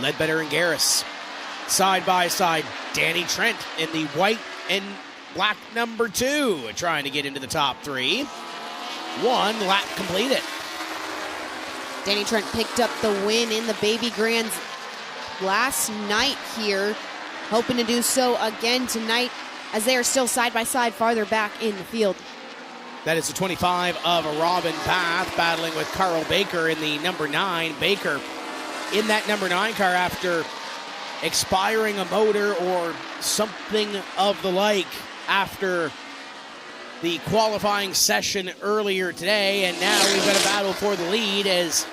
Ledbetter and Garris side by side. Danny Trent in the white and black number 2 trying to get into the top 3. 1 lap completed. Danny Trent picked up the win in the Baby Grands last night here, hoping to do so again tonight as they are still side by side farther back in the field. That is the 25 of Robin Bath battling with Carl Baker in the number 9. Baker in that number 9 car after expiring a motor or something of the like after the qualifying session earlier today, and now we've got a battle for the lead as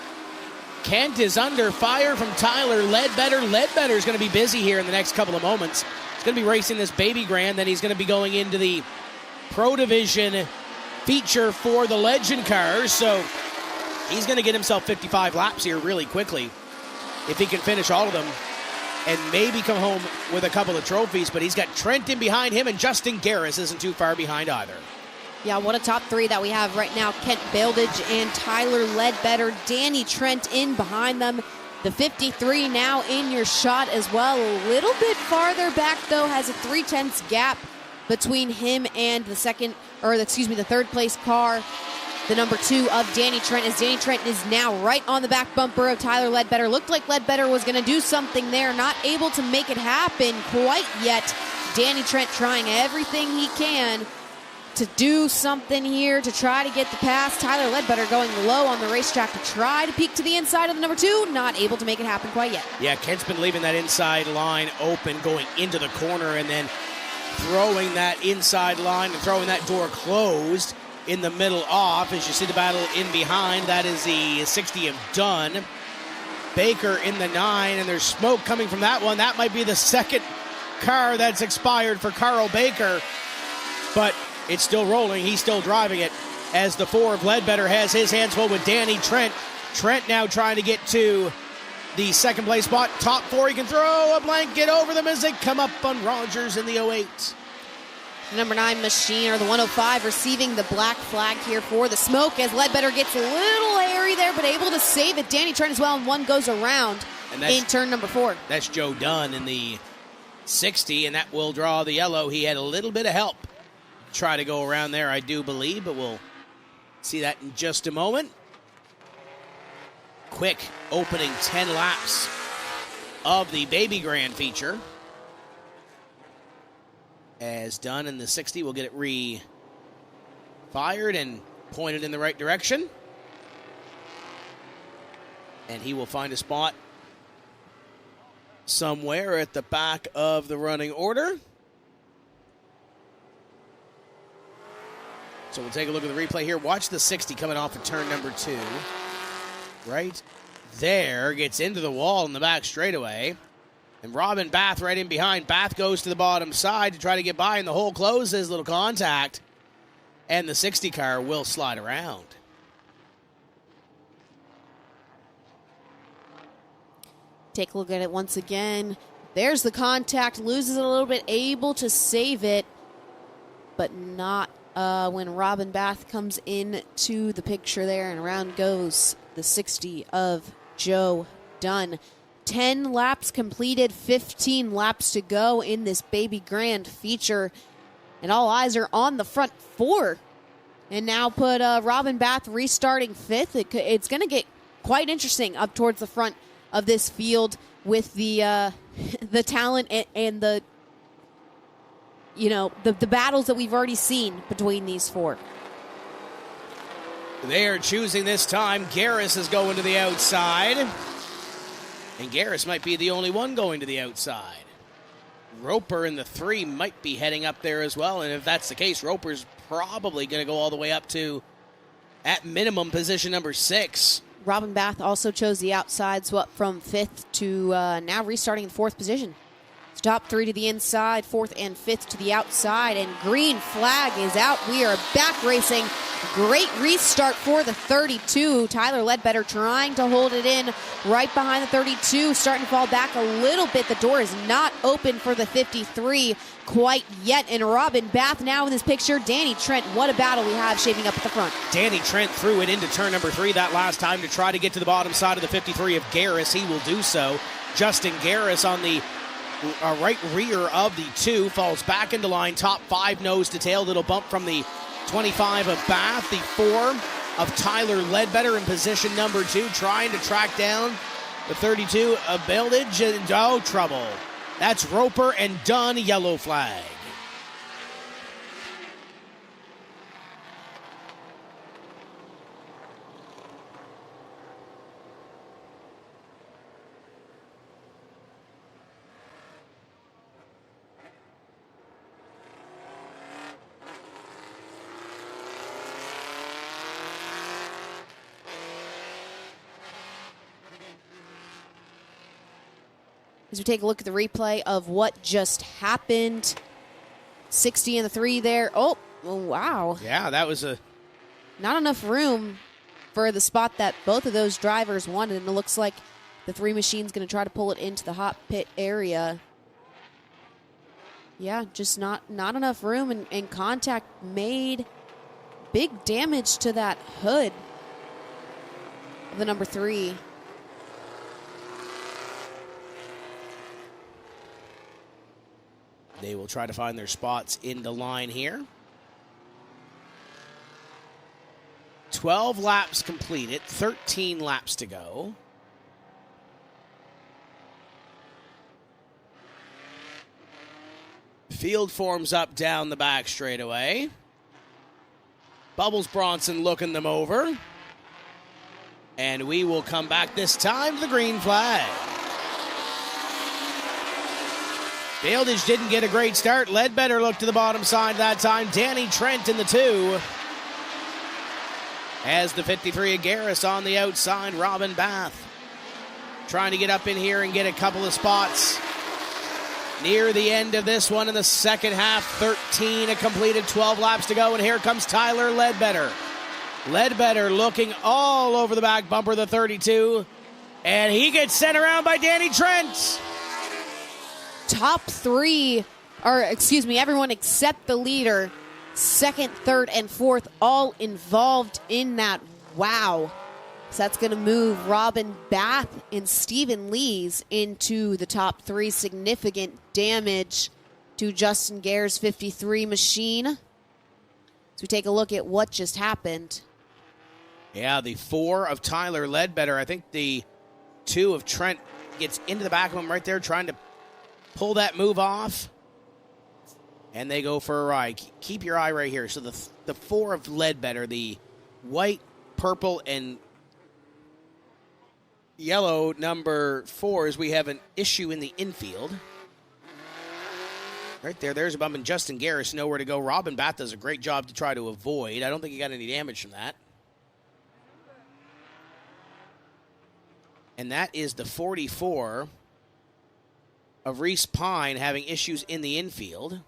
Kent is under fire from Tyler Ledbetter. Ledbetter's going to be busy here in the next couple of moments. He's going to be racing this Baby Grand, then he's going to be going into the Pro Division feature for the Legend cars, so he's going to get himself 55 laps here really quickly if he can finish all of them and maybe come home with a couple of trophies. But he's got Trent in behind him, and Justin Garris isn't too far behind either. Yeah, what a top 3 that we have right now. Kent Baldage and Tyler Ledbetter. Danny Trent in behind them. The 53 now in your shot as well. A little bit farther back, though, has a 3/10 gap between him and the third place car, the number 2 of Danny Trent, as Danny Trent is now right on the back bumper of Tyler Ledbetter. Looked like Ledbetter was going to do something there, not able to make it happen quite yet. Danny Trent trying everything he can to do something here to try to get the pass. Tyler Ledbetter going low on the racetrack to try to peek to the inside of the number 2, not able to make it happen quite yet. Yeah, Kent's been leaving that inside line open, going into the corner, and then throwing that inside line and throwing that door closed in the middle off. As you see the battle in behind, that is the 60 of Dunn. Baker in the 9, and there's smoke coming from that one. That might be the second car that's expired for Carl Baker, but it's still rolling. He's still driving it as the 4 of Ledbetter has his hands full with Danny Trent. Trent now trying to get to the second place spot. Top 4, he can throw a blanket over them as they come up on Rogers in the 08. The number 9 machine, or the 105, receiving the black flag here for the smoke as Ledbetter gets a little airy there, but able to save it. Danny Trent as well, and one goes around in turn number 4. That's Joe Dunn in the 60, and that will draw the yellow. He had a little bit of help try to go around there, I do believe, but we'll see that in just a moment. Quick opening 10 laps of the Baby Grand feature, as Dunn in the 60 will get it re-fired and pointed in the right direction, and he will find a spot somewhere at the back of the running order. So we'll take a look at the replay here. Watch the 60 coming off of turn number 2. Right there, gets into the wall in the back straightaway. And Robin Bath right in behind. Bath goes to the bottom side to try to get by, and the hole closes, little contact. And the 60 car will slide around. Take a look at it once again. There's the contact, loses it a little bit, able to save it, but not when Robin Bath comes in to the picture there, and around goes the 60 of Joe Dunn. 10 laps completed, 15 laps to go in this Baby Grand feature, and all eyes are on the front 4. And now put Robin Bath restarting 5th. It's going to get quite interesting up towards the front of this field with the talent and the battles that we've already seen between these 4. They are choosing this time. Garris is going to the outside. And Garris might be the only one going to the outside. Roper in the 3 might be heading up there as well. And if that's the case, Roper's probably going to go all the way up to, at minimum, position number 6. Robin Bath also chose the outside, swept from 5th to now restarting in 4th position. Top 3 to the inside, 4th and 5th to the outside, and green flag is out. We are back racing. Great restart for the 32. Tyler Ledbetter trying to hold it in right behind the 32, starting to fall back a little bit. The door is not open for the 53 quite yet, and Robin Bath now in this picture. Danny Trent, what a battle we have shaping up at the front. Danny Trent threw it into turn number 3 that last time to try to get to the bottom side of the 53 of Garris. He will do so. Justin Garris on the right rear of the 2 falls back into line. Top 5 nose to tail. Little bump from the 25 of Bath. The 4 of Tyler Ledbetter in position number 2, trying to track down the 32 of Beldage. And oh, trouble. That's Roper and Dunn. Yellow flag. As we take a look at the replay of what just happened. 60 and the 3 there. Oh, wow. Yeah, that was not enough room for the spot that both of those drivers wanted, and it looks like the 3 machine's going to try to pull it into the hot pit area. Yeah, just not enough room, and contact made big damage to that hood of the number 3. They will try to find their spots in the line here. 12 laps completed, 13 laps to go. Field forms up down the back straightaway. Bubbles Bronson looking them over. And we will come back this time to the green flag. Beldage didn't get a great start. Ledbetter looked to the bottom side that time. Danny Trent in the 2. As the 53 of Garris on the outside. Robin Bath trying to get up in here and get a couple of spots. Near the end of this one in the second half. 13 completed, 12 laps to go. And here comes Tyler Ledbetter. Ledbetter looking all over the back bumper of the 32. And he gets sent around by Danny Trent. Top 3, or excuse me, everyone except the leader, 2nd, 3rd, and 4th, all involved in that. Wow. So that's going to move Robin Bath and Stephen Lees into the top 3. Significant damage to Justin Gare's 53 machine. As we take a look at what just happened. Yeah, the 4 of Tyler Ledbetter. I think the 2 of Trent gets into the back of him right there, trying to pull that move off, and they go for a ride. Keep your eye right here. So the 4 of Ledbetter, the white, purple, and yellow number 4s, we have an issue in the infield. Right there, there's a bump, and Justin Garris nowhere to go. Robin Bath does a great job to try to avoid. I don't think he got any damage from that. And that is the 44 of Reese Pine having issues in the infield.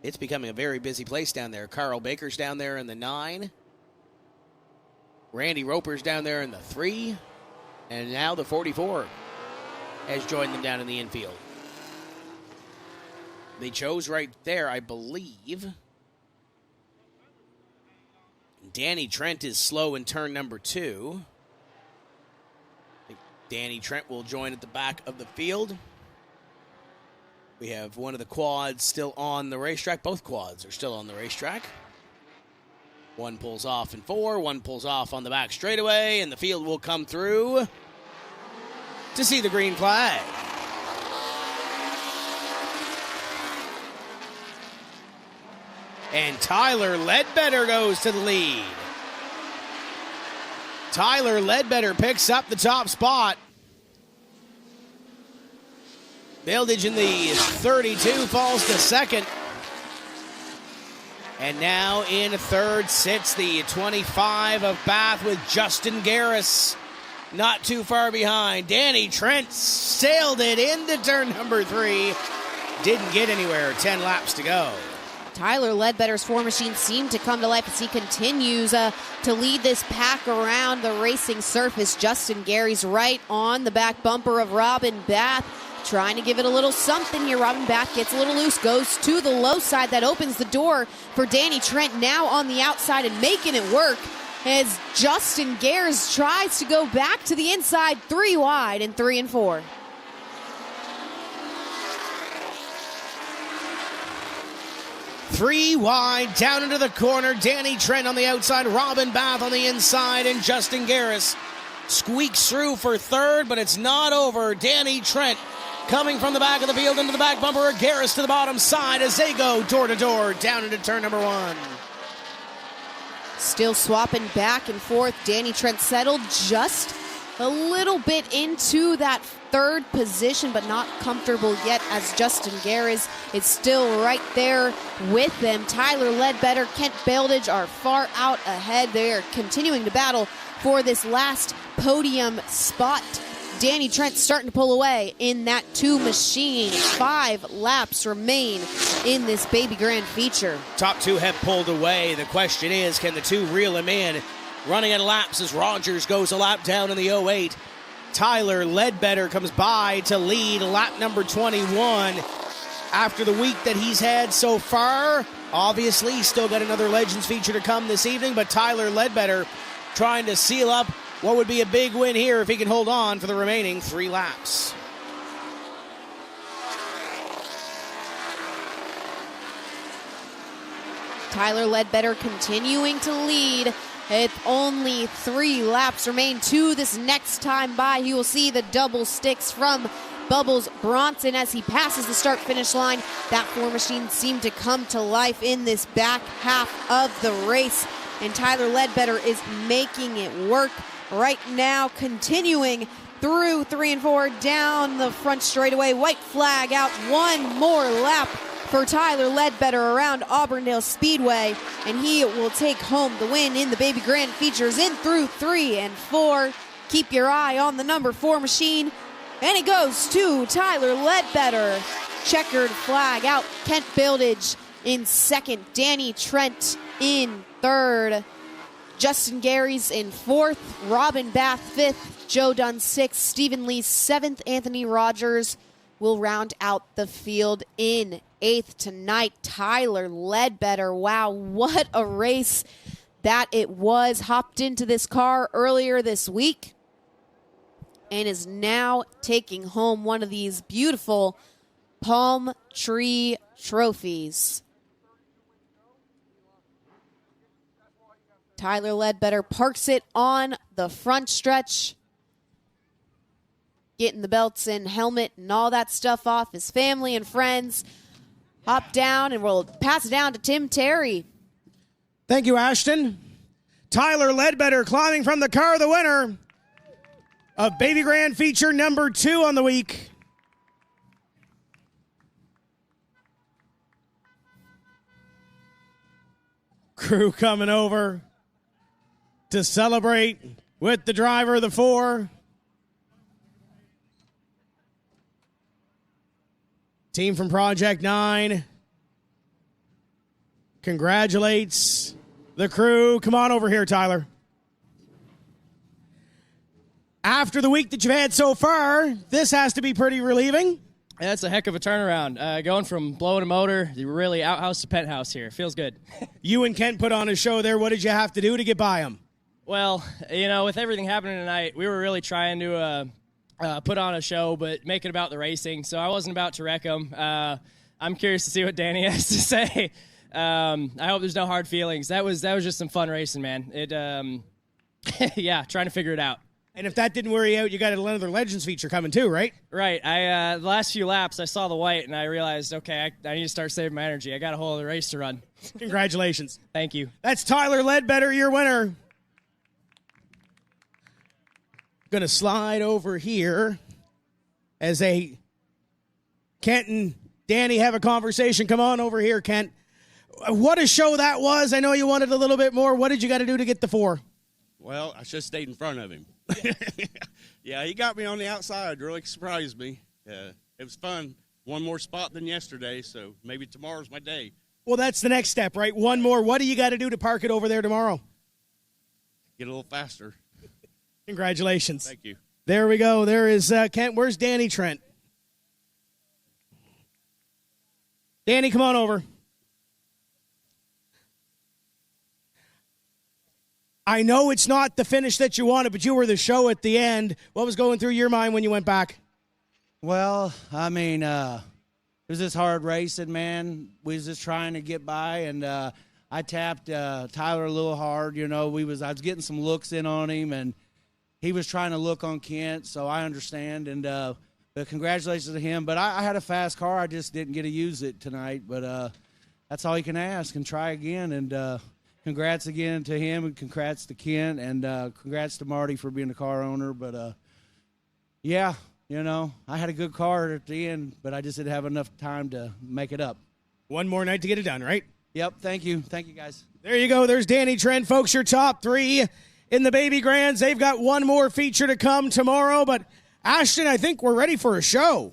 It's becoming a very busy place down there. Carl Baker's down there in the 9. Randy Roper's down there in the 3. And now the 44 has joined them down in the infield. They chose right there, I believe. Danny Trent is slow in turn number 2. Danny Trent will join at the back of the field. We have one of the quads still on the racetrack. Both quads are still on the racetrack. One pulls off in 4, one pulls off on the back straightaway, and the field will come through to see the green flag. And Tyler Ledbetter goes to the lead. Tyler Ledbetter picks up the top spot. Beldage in the 32 falls to second. And now in third sits the 25 of Bath with Justin Garris. Not too far behind. Danny Trent sailed it into turn number 3. Didn't get anywhere. 10 laps to go. Tyler Ledbetter's 4 machine seemed to come to life as he continues to lead this pack around the racing surface. Justin Gary's right on the back bumper of Robin Bath, trying to give it a little something here. Robin Bath gets a little loose, goes to the low side. That opens the door for Danny Trent now on the outside and making it work as Justin Gares tries to go back to the inside, 3 wide in 3 and 4. Three wide, down into the corner. Danny Trent on the outside, Robin Bath on the inside, and Justin Garris squeaks through for third, but it's not over. Danny Trent coming from the back of the field into the back bumper. Garris to the bottom side as they go door to door down into turn number 1. Still swapping back and forth. Danny Trent settled just a little bit into that third position, but not comfortable yet as Justin Garris is still right there with them. Tyler Ledbetter, Kent Baldage are far out ahead. They are continuing to battle for this last podium spot. Danny Trent starting to pull away in that 2 machine. 5 laps remain in this Baby Grand feature. Top 2 have pulled away. The question is, can the 2 reel him in? Running at laps as Rogers goes a lap down in the 08. Tyler Ledbetter comes by to lead lap number 21. After the week that he's had so far, obviously he's still got another Legends feature to come this evening, but Tyler Ledbetter trying to seal up what would be a big win here if he can hold on for the remaining 3 laps. Tyler Ledbetter continuing to lead. With only 3 laps remain to this next time by. He will see the double sticks from Bubbles Bronson as he passes the start-finish line. That 4 machine seemed to come to life in this back half of the race, and Tyler Ledbetter is making it work right now, continuing through 3 and 4 down the front straightaway. White flag out, 1 more lap for Tyler Ledbetter around Auburndale Speedway, and he will take home the win in the Baby Grand Features in through 3 and 4. Keep your eye on the number 4 machine, and it goes to Tyler Ledbetter. Checkered flag out, Kent Bildage in second, Danny Trent in third, Justin Gary's in 4th, Robin Bath 5th, Joe Dunn 6th, Stephen Lee 7th, Anthony Rogers will round out the field in 8th tonight. Tyler Ledbetter, wow, what a race that it was. Hopped into this car earlier this week and is now taking home one of these beautiful palm tree trophies. Tyler Ledbetter parks it on the front stretch, getting the belts and helmet and all that stuff off his family and friends. Hop down and we'll pass it down to Tim Terry. Thank you, Ashton. Tyler Ledbetter climbing from the car, the winner of Baby Grand feature number 2 on the week. Crew coming over to celebrate with the driver of the 4. Team from Project 9 congratulates the crew. Come on over here, Tyler. After the week that you've had so far, this has to be pretty relieving. That's a heck of a turnaround. Going from blowing a motor to really outhouse to penthouse here. Feels good. You and Kent put on a show there. What did you have to do to get by him? Well, you know, with everything happening tonight, we were really trying to put on a show, but make it about the racing. So I wasn't about to wreck him. I'm curious to see what Danny has to say. I hope there's no hard feelings. That was just some fun racing, man. It, yeah, trying to figure it out. And if that didn't wear you out, you got another Legends feature coming too, right? Right. The last few laps, I saw the white, and I realized, okay, I need to start saving my energy. I got a whole other race to run. Congratulations. Thank you. That's Tyler Ledbetter, your winner. Going to slide over here as Kent and Danny have a conversation. Come on over here, Kent. What a show that was. I know you wanted a little bit more. What did you got to do to get the 4? Well, I should have stayed in front of him. Yeah, he got me on the outside. Really surprised me. It was fun. One more spot than yesterday, so maybe tomorrow's my day. Well, that's the next step, right? One more. What do you got to do to park it over there tomorrow? Get a little faster. Congratulations. Thank you. There we go. There is Kent. Where's Danny Trent? Danny, come on over. I know it's not the finish that you wanted, but you were the show at the end. What was going through your mind when you went back? Well, I mean, it was just hard racing, man. We was just trying to get by, and I tapped Tyler a little hard. You know, I was getting some looks in on him, and he was trying to look on Kent, so I understand. And but congratulations to him. But I had a fast car. I just didn't get to use it tonight. But that's all you can ask, and try again. And congrats again to him, and congrats to Kent, and congrats to Marty for being the car owner. But, yeah, you know, I had a good car at the end, but I just didn't have enough time to make it up. One more night to get it done, right? Yep, thank you. Thank you, guys. There you go. There's Danny Trent. Folks, your top 3 in the Baby Grands. They've got one more feature to come tomorrow. But, Ashton, I think we're ready for a show.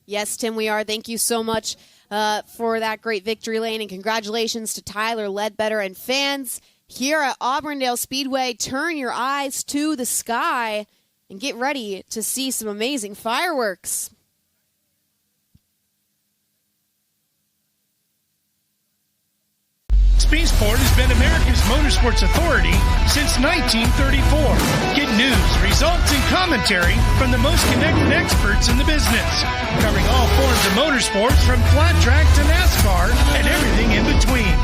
Yes, Tim, we are. Thank you so much for that great victory lane, and congratulations to Tyler Ledbetter and fans here at Auburndale Speedway. Turn your eyes to the sky and get ready to see some amazing fireworks. Speedsport has been America's motorsports authority since 1934. Get news, results, and commentary from the most connected experts in the business, covering all forms of motorsports from flat track to NASCAR and everything in between.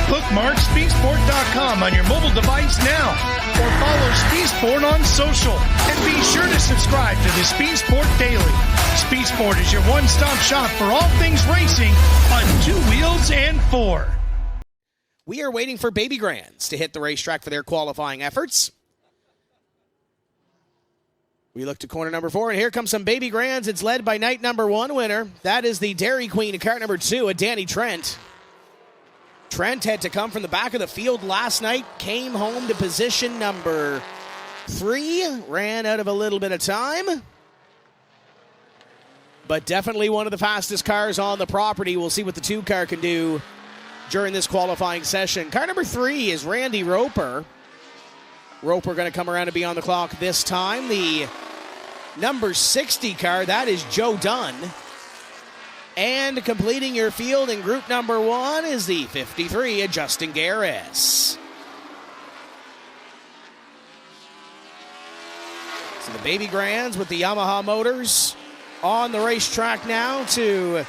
Bookmark Speedsport.com on your mobile device now, or follow Speedsport on social, and be sure to subscribe to the Speedsport Daily. Speedsport is your one-stop shop for all things racing on 2 wheels and 4. We are waiting for Baby Grands to hit the racetrack for their qualifying efforts. We look to corner number 4, and here comes some Baby Grands. It's led by night number 1 winner. That is the Dairy Queen of cart number 2, a Danny Trent. Trent had to come from the back of the field last night, came home to position number 3, ran out of a little bit of time, but definitely one of the fastest cars on the property. We'll see what the 2 car can do during this qualifying session. Car number 3 is Randy Roper. Roper going to come around and be on the clock this time. The number 60 car, that is Joe Dunn. And completing your field in group number 1 is the 53, Justin Garris. So the Baby Grands with the Yamaha motors on the racetrack now to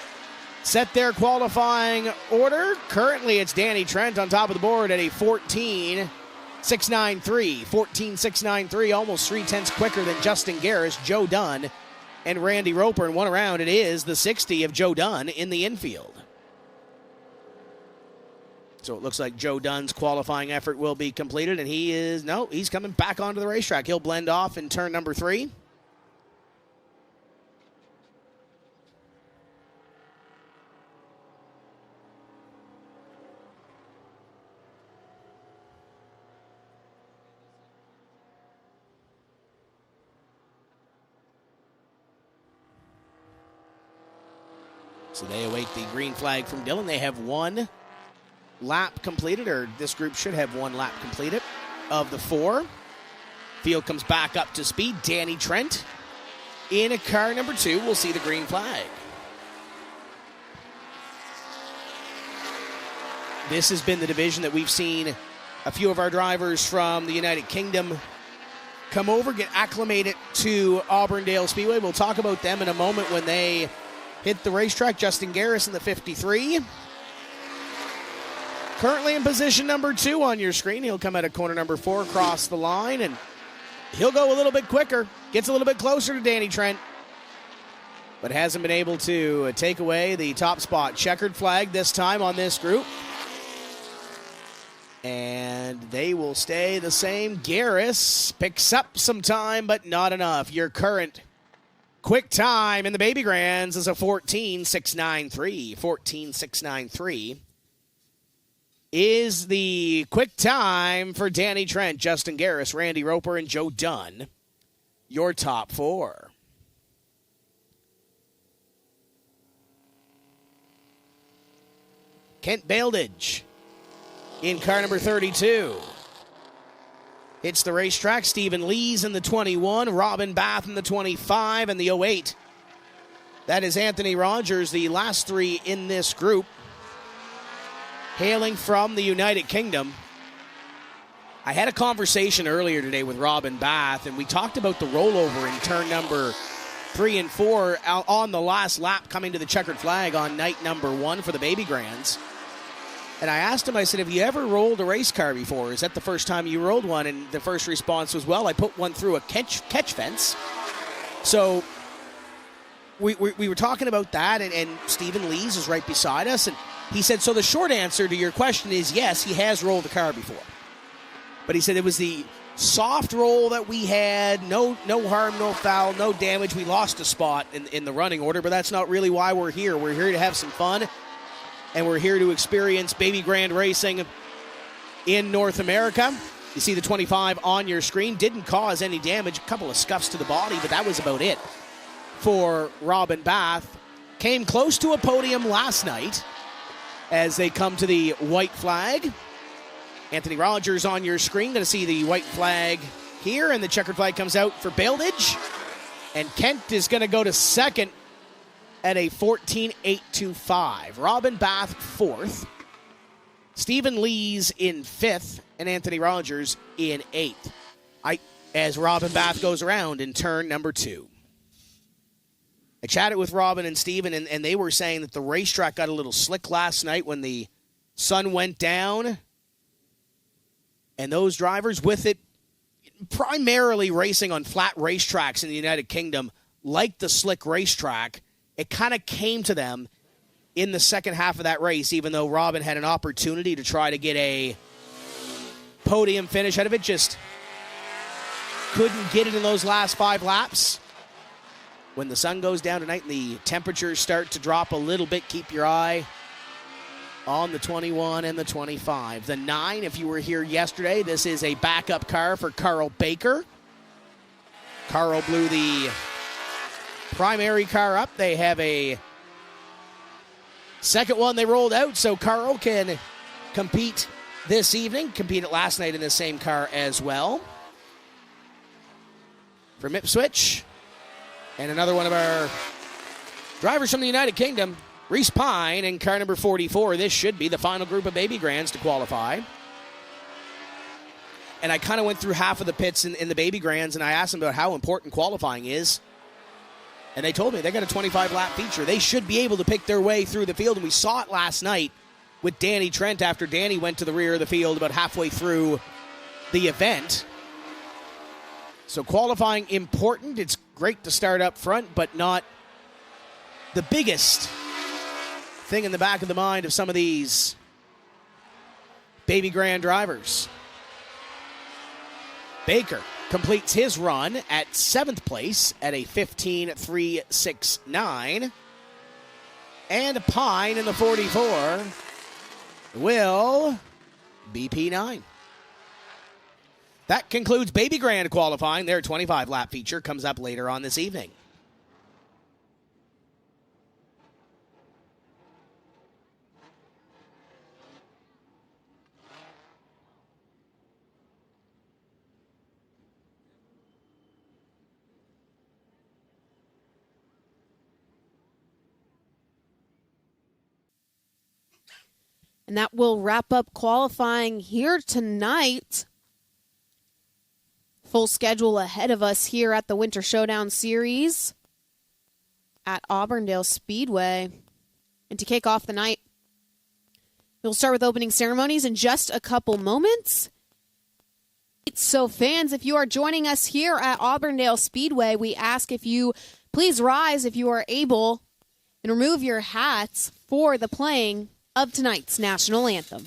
set their qualifying order. Currently, it's Danny Trent on top of the board at a 14.693. 14.693, almost 0.3 quicker than Justin Garris, Joe Dunn, and Randy Roper. And one around, it is the 60 of Joe Dunn in the infield. So it looks like Joe Dunn's qualifying effort will be completed, and he's coming back onto the racetrack. He'll blend off in turn number 3. So they await the green flag from Dillon. They have 1 lap completed, or this group should have 1 lap completed of the 4. Field comes back up to speed. Danny Trent in a car number 2 will see the green flag. This has been the division that we've seen a few of our drivers from the United Kingdom come over, get acclimated to Auburndale Speedway. We'll talk about them in a moment when they hit the racetrack. Justin Garris in the 53. Currently in position number 2 on your screen. He'll come out of corner number 4 across the line, and he'll go a little bit quicker. Gets a little bit closer to Danny Trent, but hasn't been able to take away the top spot. Checkered flag this time on this group. And they will stay the same. Garris picks up some time, but not enough. Your current quick time in the Baby Grands is a 14.693. 14.693. is the quick time for Danny Trent, Justin Garris, Randy Roper, and Joe Dunn. Your top 4. Kent Baldage in car number 32. Hits the racetrack. Stephen Lees in the 21, Robin Bath in the 25, and the 08. That is Anthony Rogers, the last 3 in this group, hailing from the United Kingdom. I had a conversation earlier today with Robin Bath, and we talked about the rollover in turn number 3 and 4 on the last lap coming to the checkered flag on night number 1 for the Baby Grands. And I asked him, I said, have you ever rolled a race car before? Is that the first time you rolled one? And the first response was, well, I put one through a catch fence. So we were talking about that, and Stephen Lees is right beside us. And he said, so the short answer to your question is yes, he has rolled a car before. But he said it was the soft roll that we had, no harm, no foul, no damage. We lost a spot in the running order, but that's not really why we're here. We're here to have some fun. And we're here to experience Baby Grand racing in North America. You see the 25 on your screen. Didn't cause any damage. A couple of scuffs to the body, but that was about it for Robin Bath. Came close to a podium last night as they come to the white flag. Anthony Rogers on your screen. Going to see the white flag here, and the checkered flag comes out for Baldage. And Kent is going to go to second at a 14.825. Robin Bath 4th. Stephen Lees in 5th. And Anthony Rogers in 8th. As Robin Bath goes around in turn number 2. I chatted with Robin and Stephen, and they were saying that the racetrack got a little slick last night when the sun went down. And those drivers with it, primarily racing on flat racetracks in the United Kingdom, like the slick racetrack, it kind of came to them in the second half of that race, even though Robin had an opportunity to try to get a podium finish out of it. Just couldn't get it in those last 5 laps. When the sun goes down tonight and the temperatures start to drop a little bit, keep your eye on the 21 and the 25. The 9, if you were here yesterday, this is a backup car for Carl Baker. Carl blew the primary car up. They have a second one they rolled out, so Carl can compete this evening. Competed last night in the same car as well. From Ipswich. And another one of our drivers from the United Kingdom, Reese Pine, in car number 44. This should be the final group of Baby Grands to qualify. And I kind of went through half of the pits in the Baby Grands, and I asked them about how important qualifying is. And they told me they got a 25-lap feature. They should be able to pick their way through the field. And we saw it last night with Danny Trent after Danny went to the rear of the field about halfway through the event. So qualifying important. It's great to start up front, but not the biggest thing in the back of the mind of some of these Baby Grand drivers. Baker completes his run at 7th place at a 15.369. And Pine in the 44 will be P9. That concludes Baby Grand qualifying. Their 25-lap feature comes up later on this evening. And that will wrap up qualifying here tonight. Full schedule ahead of us here at the Winter Showdown Series at Auburndale Speedway. And to kick off the night, we'll start with opening ceremonies in just a couple moments. So fans, if you are joining us here at Auburndale Speedway, we ask if you please rise if you are able and remove your hats for the playing of tonight's national anthem.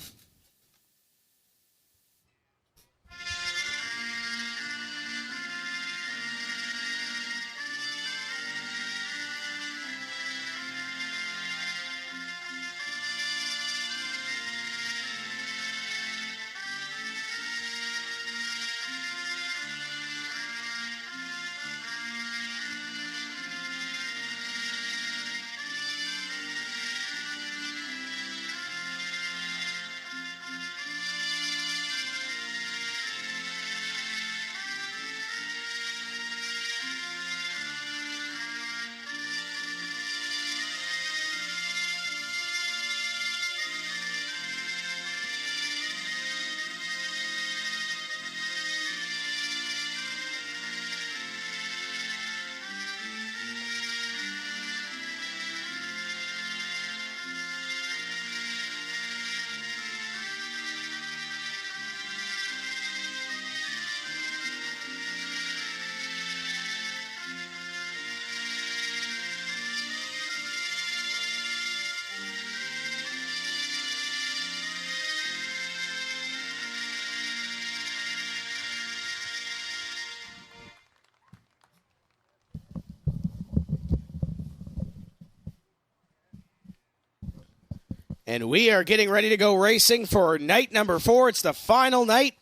And we are getting ready to go racing for night number 4. It's the final night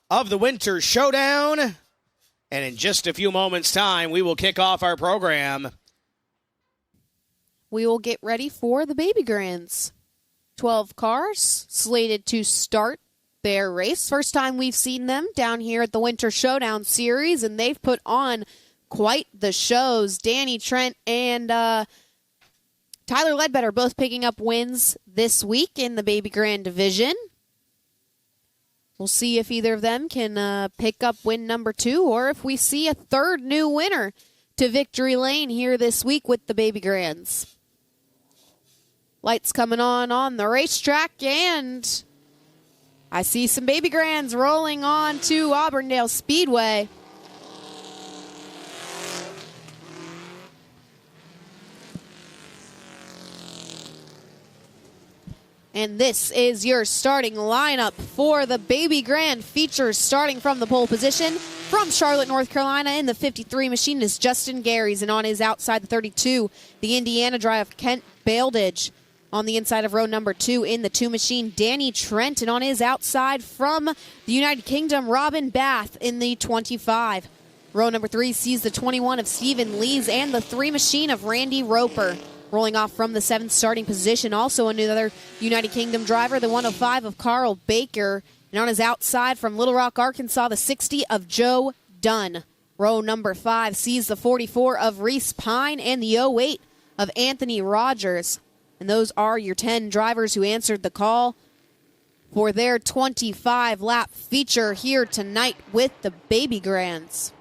of the Winter Showdown. And in just a few moments' time, we will kick off our program. We will get ready for the Baby Grands. 12 cars slated to start their race. First time we've seen them down here at the Winter Showdown Series, and they've put on quite the shows. Danny Trent and Tyler Ledbetter both picking up wins this week in the Baby Grand division. We'll see if either of them can pick up win number 2 or if we see a third new winner to victory lane here this week with the Baby Grands. Lights coming on the racetrack, and I see some Baby Grands rolling on to Auburndale Speedway. And this is your starting lineup for the Baby Grand features, starting from the pole position. From Charlotte, North Carolina, in the 53 machine is Justin Garys, and on his outside, the 32, the Indiana drive, Kent Baldage. On the inside of row number 2 in the 2 machine, Danny Trent, and on his outside from the United Kingdom, Robin Bath in the 25. Row number 3 sees the 21 of Stephen Lees and the 3 machine of Randy Roper. Rolling off from the 7th starting position, also another United Kingdom driver, the 105 of Carl Baker. And on his outside from Little Rock, Arkansas, the 60 of Joe Dunn. Row number 5 sees the 44 of Reese Pine and the 08 of Anthony Rogers. And those are your 10 drivers who answered the call for their 25-lap feature here tonight with the Baby Grands.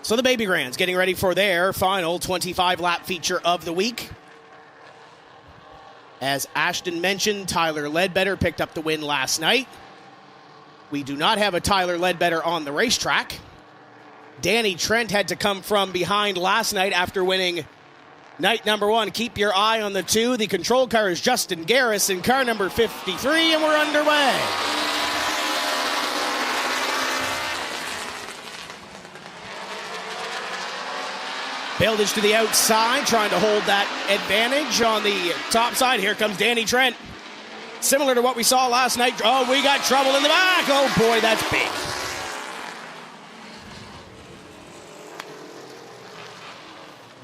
So the Baby Grands getting ready for their final 25-lap feature of the week. As Ashton mentioned, Tyler Ledbetter picked up the win last night. We do not have a Tyler Ledbetter on the racetrack. Danny Trent had to come from behind last night after winning night number 1. Keep your eye on the 2. The control car is Justin Garris in car number 53, and we're underway. Baldage to the outside, trying to hold that advantage on the top side. Here comes Danny Trent. Similar to what we saw last night. Oh, we got trouble in the back. Oh, boy, that's big.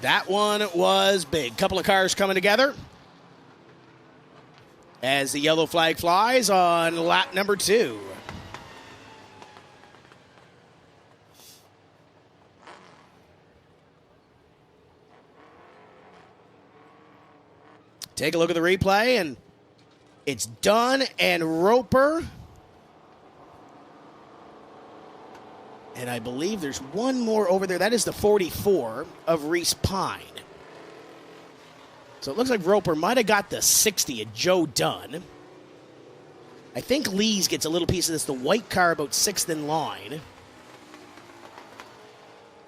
That one was big. Couple of cars coming together as the yellow flag flies on lap number 2. Take a look at the replay, and it's Dunn and Roper. And I believe there's one more over there. That is the 44 of Reese Pine. So it looks like Roper might have got the 60 of Joe Dunn. I think Lees gets a little piece of this. The white car about 6th in line.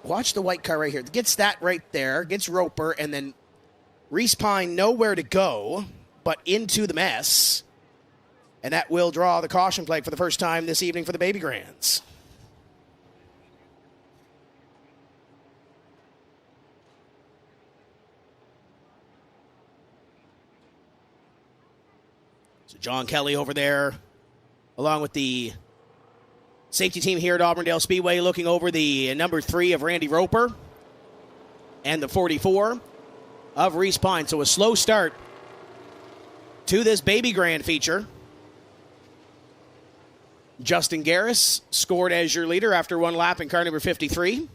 Watch the white car right here. Gets that right there. Gets Roper, and then Reese Pine nowhere to go but into the mess. And that will draw the caution flag for the first time this evening for the Baby Grands. So John Kelly over there, along with the safety team here at Auburndale Speedway, looking over the number 3 of Randy Roper and the 44 of Reese Pine. So a slow start to this Baby Grand feature. Justin Garris scored as your leader after one lap in car number 53.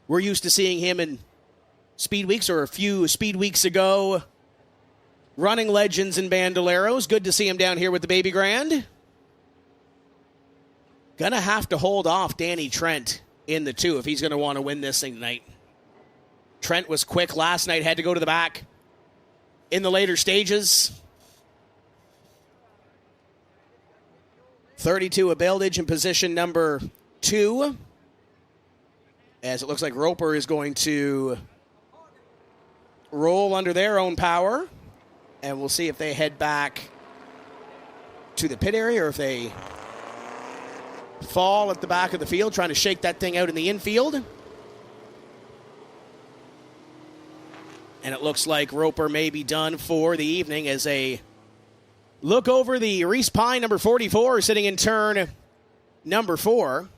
We're used to seeing him in Speed Weeks, or a few Speed Weeks ago, running Legends and Bandoleros. Good to see him down here with the Baby Grand. Gonna have to hold off Danny Trent in the 2 if he's gonna want to win this thing tonight. Trent was quick last night, had to go to the back in the later stages. 32 of Baldage in position number 2. As it looks like Roper is going to roll under their own power. And we'll see if they head back to the pit area or if they fall at the back of the field, trying to shake that thing out in the infield. And it looks like Roper may be done for the evening as a look over the Reese Pine, number 44, sitting in turn number 4.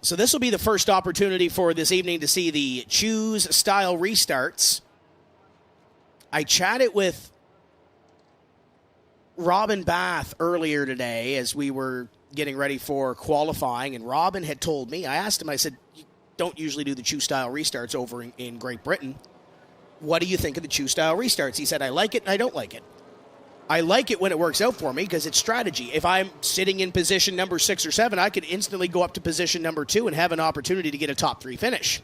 So this will be the first opportunity for this evening to see the choose style restarts. I chatted with Robin Bath earlier today as we were getting ready for qualifying, and Robin had told me, I asked him, I said, you don't usually do the choose style restarts over in Great Britain. What do you think of the choose style restarts? He said, I like it and I don't like it. I like it when it works out for me because it's strategy. If I'm sitting in position number 6 or 7, I could instantly go up to position number 2 and have an opportunity to get a top 3 finish.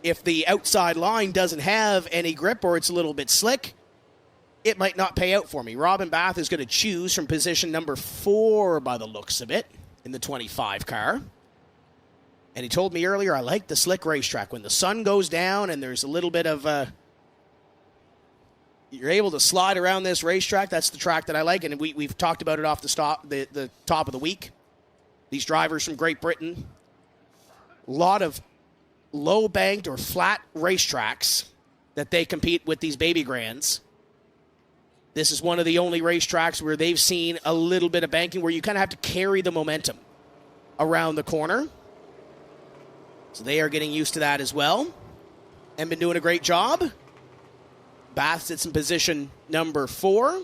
If the outside line doesn't have any grip or it's a little bit slick, it might not pay out for me. Robin Bath is going to choose from position number 4 by the looks of it in the 25 car. And he told me earlier, I like the slick racetrack. When the sun goes down and there's a little bit of you're able to slide around this racetrack. That's the track that I like, and we've talked about it off the top of the week. These drivers from Great Britain, a lot of low-banked or flat racetracks that they compete with these baby grands. This is one of the only racetracks where they've seen a little bit of banking, where you kind of have to carry the momentum around the corner. So they are getting used to that as well and been doing a great job. Bath sits in position number 4.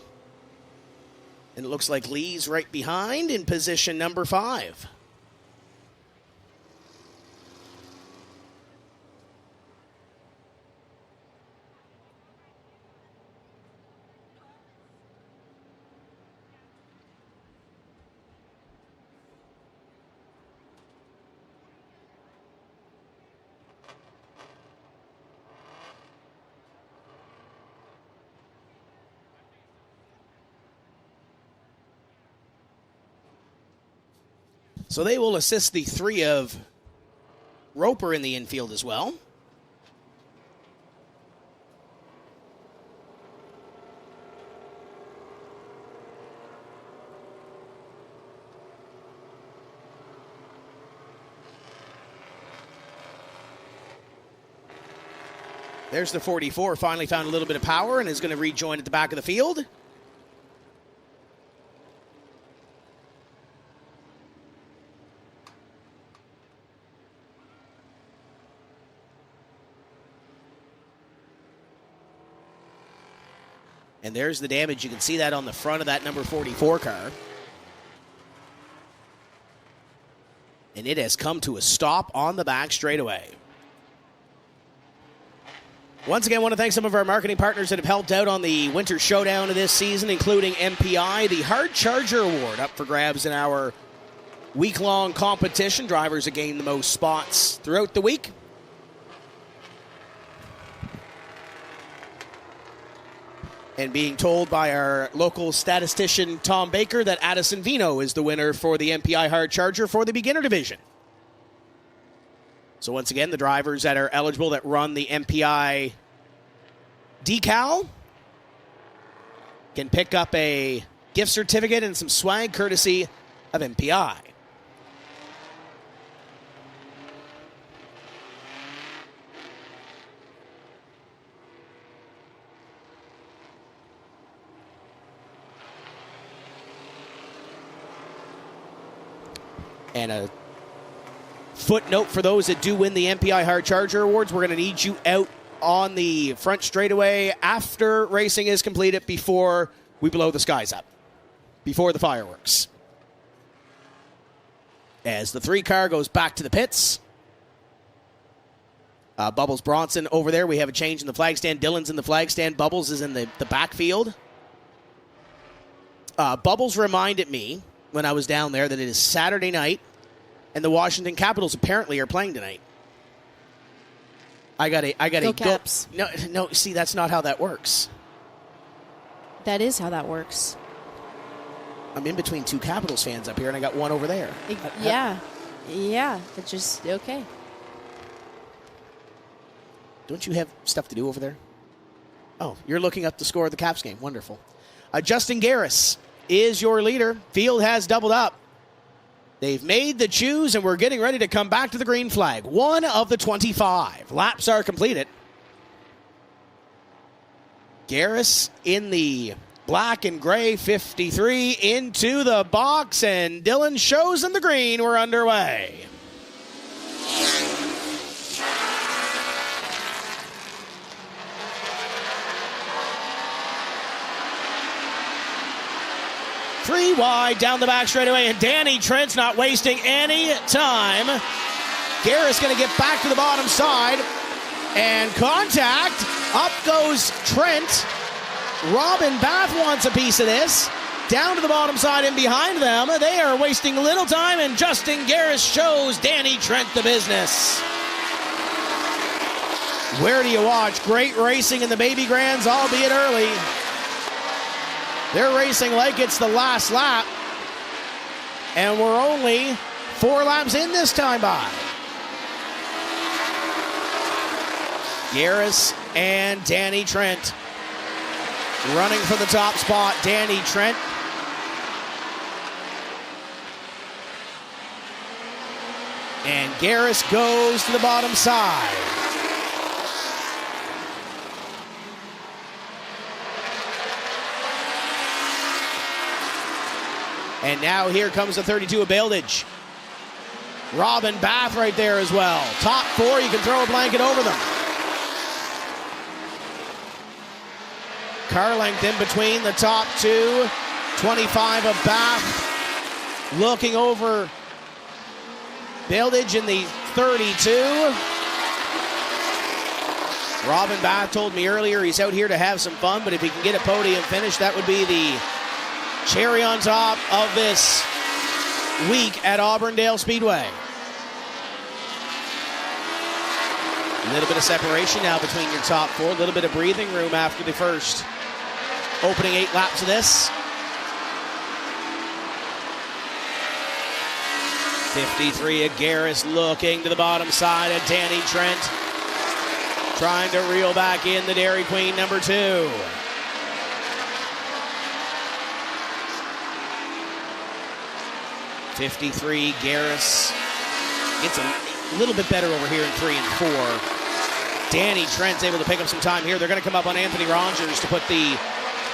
And it looks like Lee's right behind in position number 5. So they will assist the 3 of Roper in the infield as well. There's the 44, finally found a little bit of power and is going to rejoin at the back of the field. And there's the damage. You can see that on the front of that number 44 car. And it has come to a stop on the back straightaway. Once again, I want to thank some of our marketing partners that have helped out on the Winter Showdown of this season, including MPI, the Hard Charger Award up for grabs in our week-long competition. Drivers have gained the most spots throughout the week. And being told by our local statistician, Tom Baker, that Addison Vino is the winner for the MPI Hard Charger for the beginner division. So once again, the drivers that are eligible that run the MPI decal can pick up a gift certificate and some swag courtesy of MPI. And a footnote for those that do win the MPI Hard Charger Awards, we're going to need you out on the front straightaway after racing is completed, before we blow the skies up, before the fireworks. As the 3 car goes back to the pits. Bubbles Bronson over there. We have a change in the flag stand. Dylan's in the flag stand. Bubbles is in the backfield. Bubbles reminded me when I was down there that it is Saturday night and the Washington Capitals apparently are playing tonight. I got Go Caps. No, see, that's not how that works. That is how that works. I'm in between 2 Capitals fans up here, and I got one over there. Yeah. Yeah, it's just okay. Don't you have stuff to do over there? Oh, you're looking up the score of the Caps game. Wonderful. Justin Garris is your leader. Field has doubled up. They've made the choose, and we're getting ready to come back to the green flag. 1 of the 25. Laps are completed. Garris in the black and gray 53 into the box, and Dylan shows them the green. We're underway. Three wide down the back straightaway, and Danny Trent's not wasting any time. Garris going to get back to the bottom side, and contact. Up goes Trent. Robin Bath wants a piece of this. Down to the bottom side and behind them. They are wasting little time, and Justin Garris shows Danny Trent the business. Where do you watch? Great racing in the Baby Grands, albeit early. They're racing like it's the last lap. And we're only 4 laps in this time by. Garris and Danny Trent running for the top spot. Danny Trent. And Garris goes to the bottom side. And now here comes the 32 of Baildage. Robin Bath right there as well. Top 4, you can throw a blanket over them. Car length in between the top 2. 25 of Bath looking over Baildage in the 32. Robin Bath told me earlier he's out here to have some fun, but if he can get a podium finish, that would be the cherry on top of this week at Auburndale Speedway. A little bit of separation now between your top 4. A little bit of breathing room after the first opening 8 laps of this. 53 of Garris looking to the bottom side of Danny Trent. Trying to reel back in the Dairy Queen number 2. .53 Garris. It's a little bit better over here in 3 and 4. Danny Trent's able to pick up some time here. They're going to come up on Anthony Rogers to put the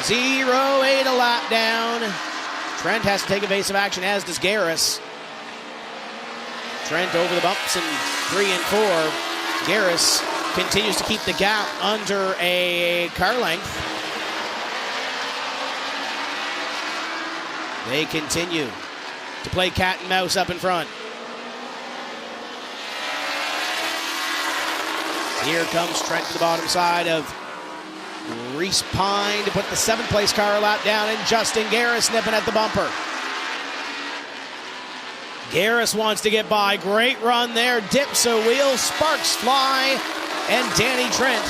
0.8 a lap down. Trent has to take evasive action, as does Garris. Trent over the bumps in 3 and 4. Garris continues to keep the gap under a car length. They continue to play cat and mouse up in front. Here comes Trent to the bottom side of Reese Pine to put the 7th place car lap down, and Justin Garris nipping at the bumper. Garris wants to get by. Great run there. Dips a wheel. Sparks fly. And Danny Trent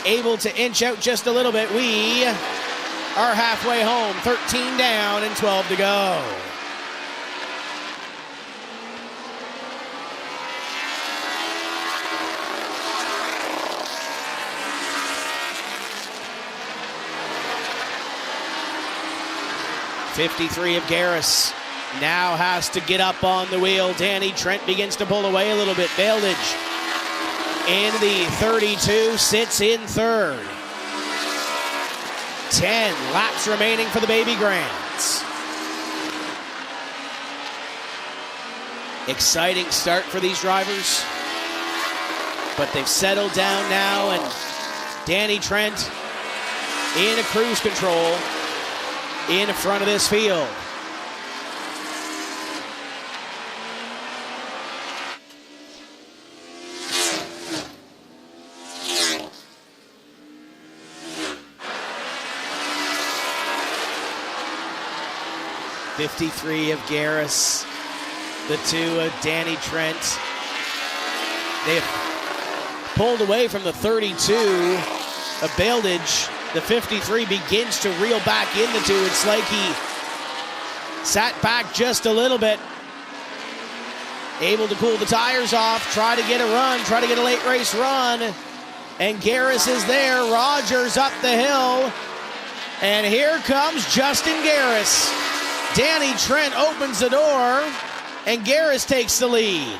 able to inch out just a little bit. We are halfway home. 13 down and 12 to go. .53 of Garris now has to get up on the wheel. Danny Trent begins to pull away a little bit. Baildage in the 32, sits in 3rd. 10 laps remaining for the Baby Grands. Exciting start for these drivers, but they've settled down now, and Danny Trent in a cruise control in front of this field. .53 of Garris, the 2 of Danny Trent. They have pulled away from the 32 of Baildage. The 53 begins to reel back into 2. It's like he sat back just a little bit. able to cool the tires off, try to get a run, try to get a late race run. And Garris is there. Rogers up the hill. And here comes Justin Garris. Danny Trent opens the door, and Garris takes the lead.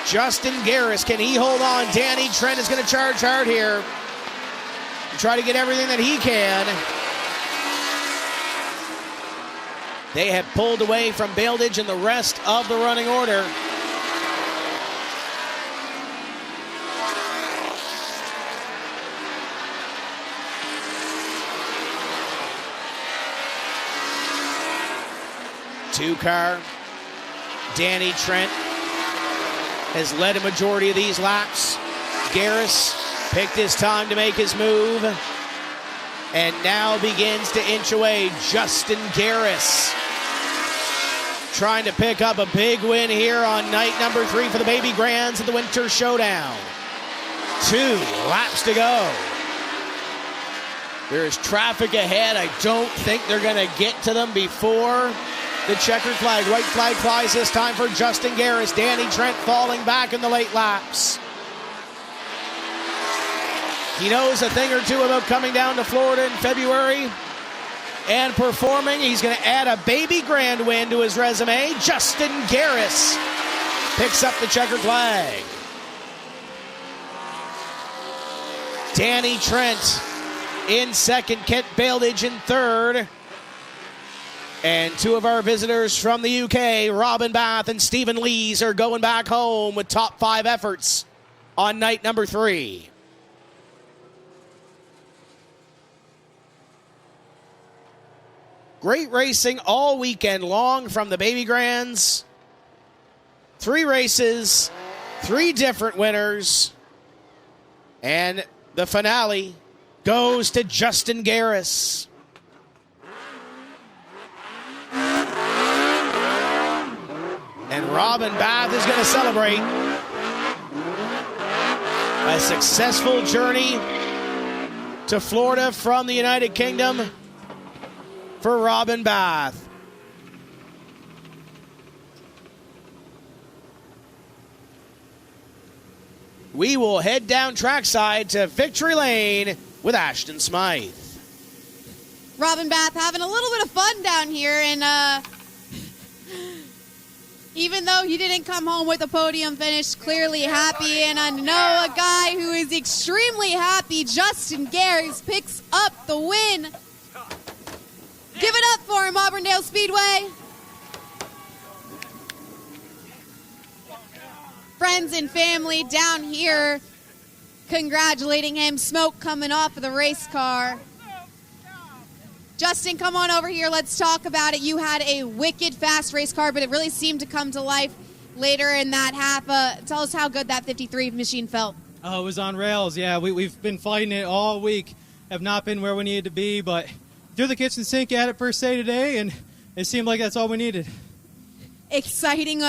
Justin Garris, can he hold on? Danny Trent is going to charge hard here. Try to get everything that he can. They have pulled away from Baldage and the rest of the running order. Two-car. Danny Trent has led a majority of these laps. Garris picked his time to make his move, and now begins to inch away. Justin Garris trying to pick up a big win here on night number 3 for the Baby Grands at the Winter Showdown. 2 laps to go. There is traffic ahead. I don't think they're going to get to them before the checkered flag. White flag flies this time for Justin Garris. Danny Trent falling back in the late laps. He knows a thing or two about coming down to Florida in February and performing. He's going to add a Baby Grand win to his resume. Justin Garris picks up the checkered flag. Danny Trent in second, Kent Baldage in third. And 2 of our visitors from the UK, Robin Bath and Stephen Lees, are going back home with top 5 efforts on night number 3. Great racing all weekend long from the Baby Grands. 3 races, 3 different winners. And the finale goes to Justin Garris. And Robin Bath is going to celebrate a successful journey to Florida from the United Kingdom for Robin Bath. We will head down trackside to Victory Lane with Ashton Smythe. Robin Bath having a little bit of fun down here, and even though he didn't come home with a podium finish, clearly happy. And I know a guy who is extremely happy. Justin Garris picks up the win. Give it up for him, Auburndale Speedway. Friends and family down here congratulating him. Smoke coming off of the race car. Justin, come on over here. Let's talk about it. You had a wicked fast race car, but it really seemed to come to life later in that half. Tell us how good that 53 machine felt. Oh, it was on rails. Yeah, we've been fighting it all week. Have not been where we needed to be, but threw the kitchen sink at it first day today, and it seemed like that's all we needed. Exciting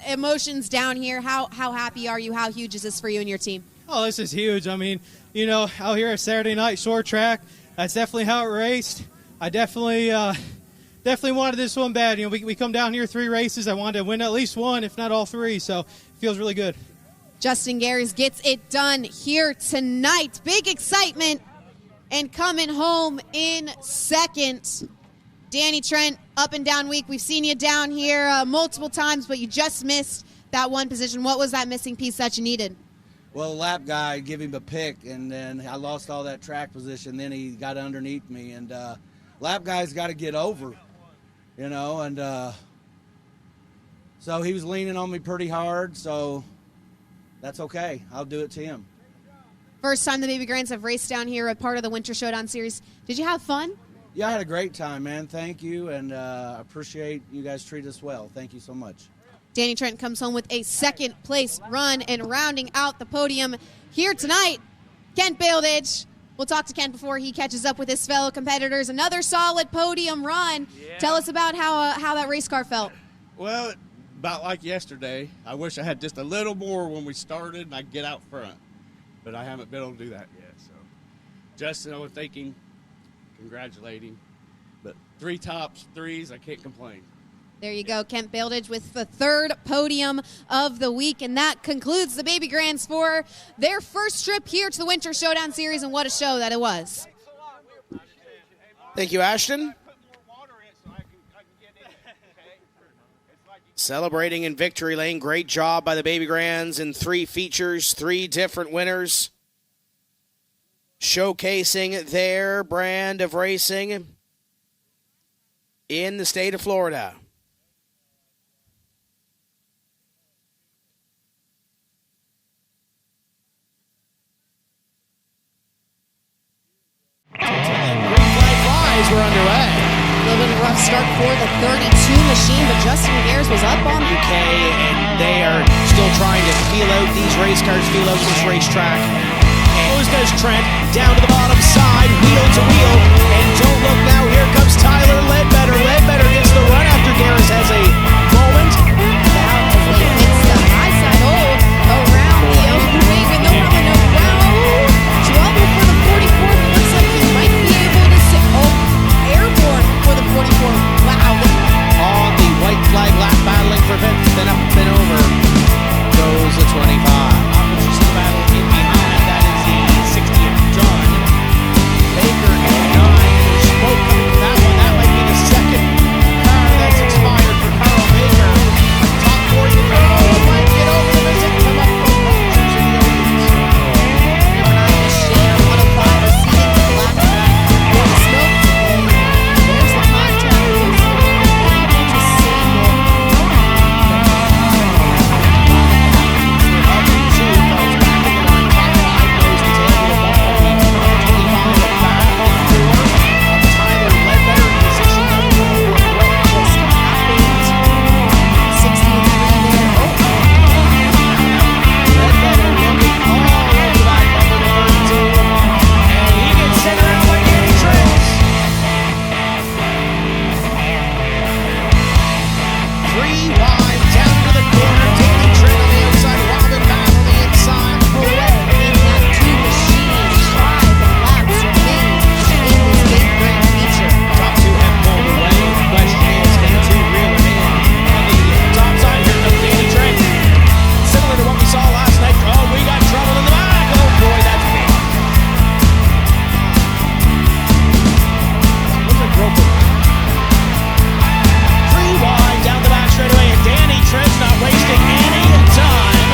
emotions down here. How happy are you? How huge is this for you and your team? Oh, this is huge. I mean, you know, out here at Saturday night short track, that's definitely how it raced. I definitely wanted this one bad. You know, we come down here 3 races. I wanted to win at least 1, if not all 3. So it feels really good. Justin Garris gets it done here tonight. Big excitement. And coming home in second, Danny Trent, up and down week. We've seen you down here multiple times, but you just missed that one position. What was that missing piece that you needed? Well, the lap guy give him a pick, and then I lost all that track position. Then he got underneath me, and lap guy's got to get over, you know, and so he was leaning on me pretty hard, so that's okay. I'll do it to him. First time the Baby Grands have raced down here, a part of the Winter Showdown series. Did you have fun? Yeah, I had a great time, man. Thank you, and I appreciate you guys treat us well. Thank you so much. Danny Trent comes home with a second place run, and rounding out the podium here tonight, Kent Baldage. We'll talk to Kent before he catches up with his fellow competitors. Another solid podium run. Yeah. Tell us about how that race car felt. Well, about like yesterday. I wish I had just a little more when we started and I could get out front. But I haven't been able to do that yet. So, Justin, I was thinking, congratulate him. But 3 tops, 3s, I can't complain. There you go, Kent Baldridge with the third podium of the week, and that concludes the Baby Grands for their first trip here to the Winter Showdown Series, and what a show that it was. Thank you, Ashton. Celebrating in victory lane. Great job by the Baby Grands in 3 features, 3 different winners. Showcasing their brand of racing in the state of Florida. We're underway. A little bit of a rough start for the 32 machine, but Justin Gares was up on UK, and they are still trying to feel out these race cars, feel out this racetrack. Goes does Trent down to the bottom side, wheel to wheel, and don't look now. Here comes Tyler Ledbetter. Ledbetter gets the run after Gares has a moment. now as he hits the high side. Around the opening with no rubber, no wow. Trouble for the 44, but looks like he might be able to sit. Airborne for the 44. Wow. On the white flag lap, battling for fifth, then up and over goes the 25. Opposition battle in behind, that is the 60th John Baker and 9. Spoke that one, that might be the second car that's expired for Carl Baker. Top 40 to go, might get over the visit, come up from Rogers in the Oldies. Number 9 is Shane 105 receiving the black flag for the smoke. There's the contact. Just single. Up and 2 goes back to the line. Top 5 goes to Taylor with 1.25 at back. 4 Tyler Ledbetter in position number 4. What just happened? 63 there. Ledbetter looking all over the back bumper to 32. And he gets sent around by Danny Trent. 3 wide down to the corner. Danny Trent on the outside. Robin Bath on the inside. In that 2 machine, 5 laps remain in this big grand feature. Top 2 have pulled away. The question is, can 2 reel it in? On the top side, here comes Danny Trent. Similar to what we saw last night. Oh, we got trouble in the back. Oh, boy, that's big. What's a broken? 3 wide down the back straightaway, and Danny Trent's not wasting any time.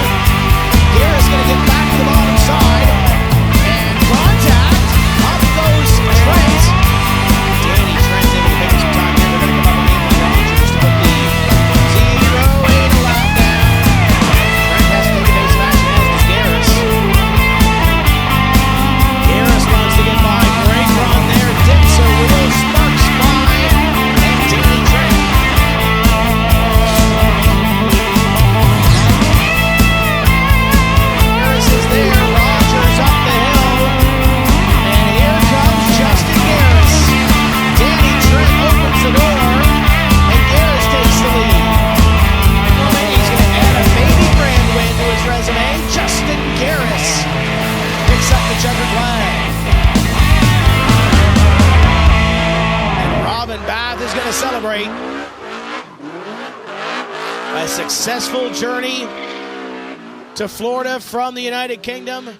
Garrett's going to get back to the bottom side. And contact. Up goes Trent. Danny Trent's able to pick up some time here. They're going to come up with Nathan Rogers to put the 0.8 lap down. Trent has to take a base of action, as does Garris. Garris wants to get by. Great run there. Dips a wheel, sparks by. And Danny Trent. Garris is there. Rogers up the hill. And here comes Justin Garris. Danny Trent opens the door. And Garris takes the lead. Well, maybe he's going to add a baby grand win to his resume. Justin Garris picks up the checkered flag. And Robin Bath is going to celebrate a successful journey to Florida from the United Kingdom.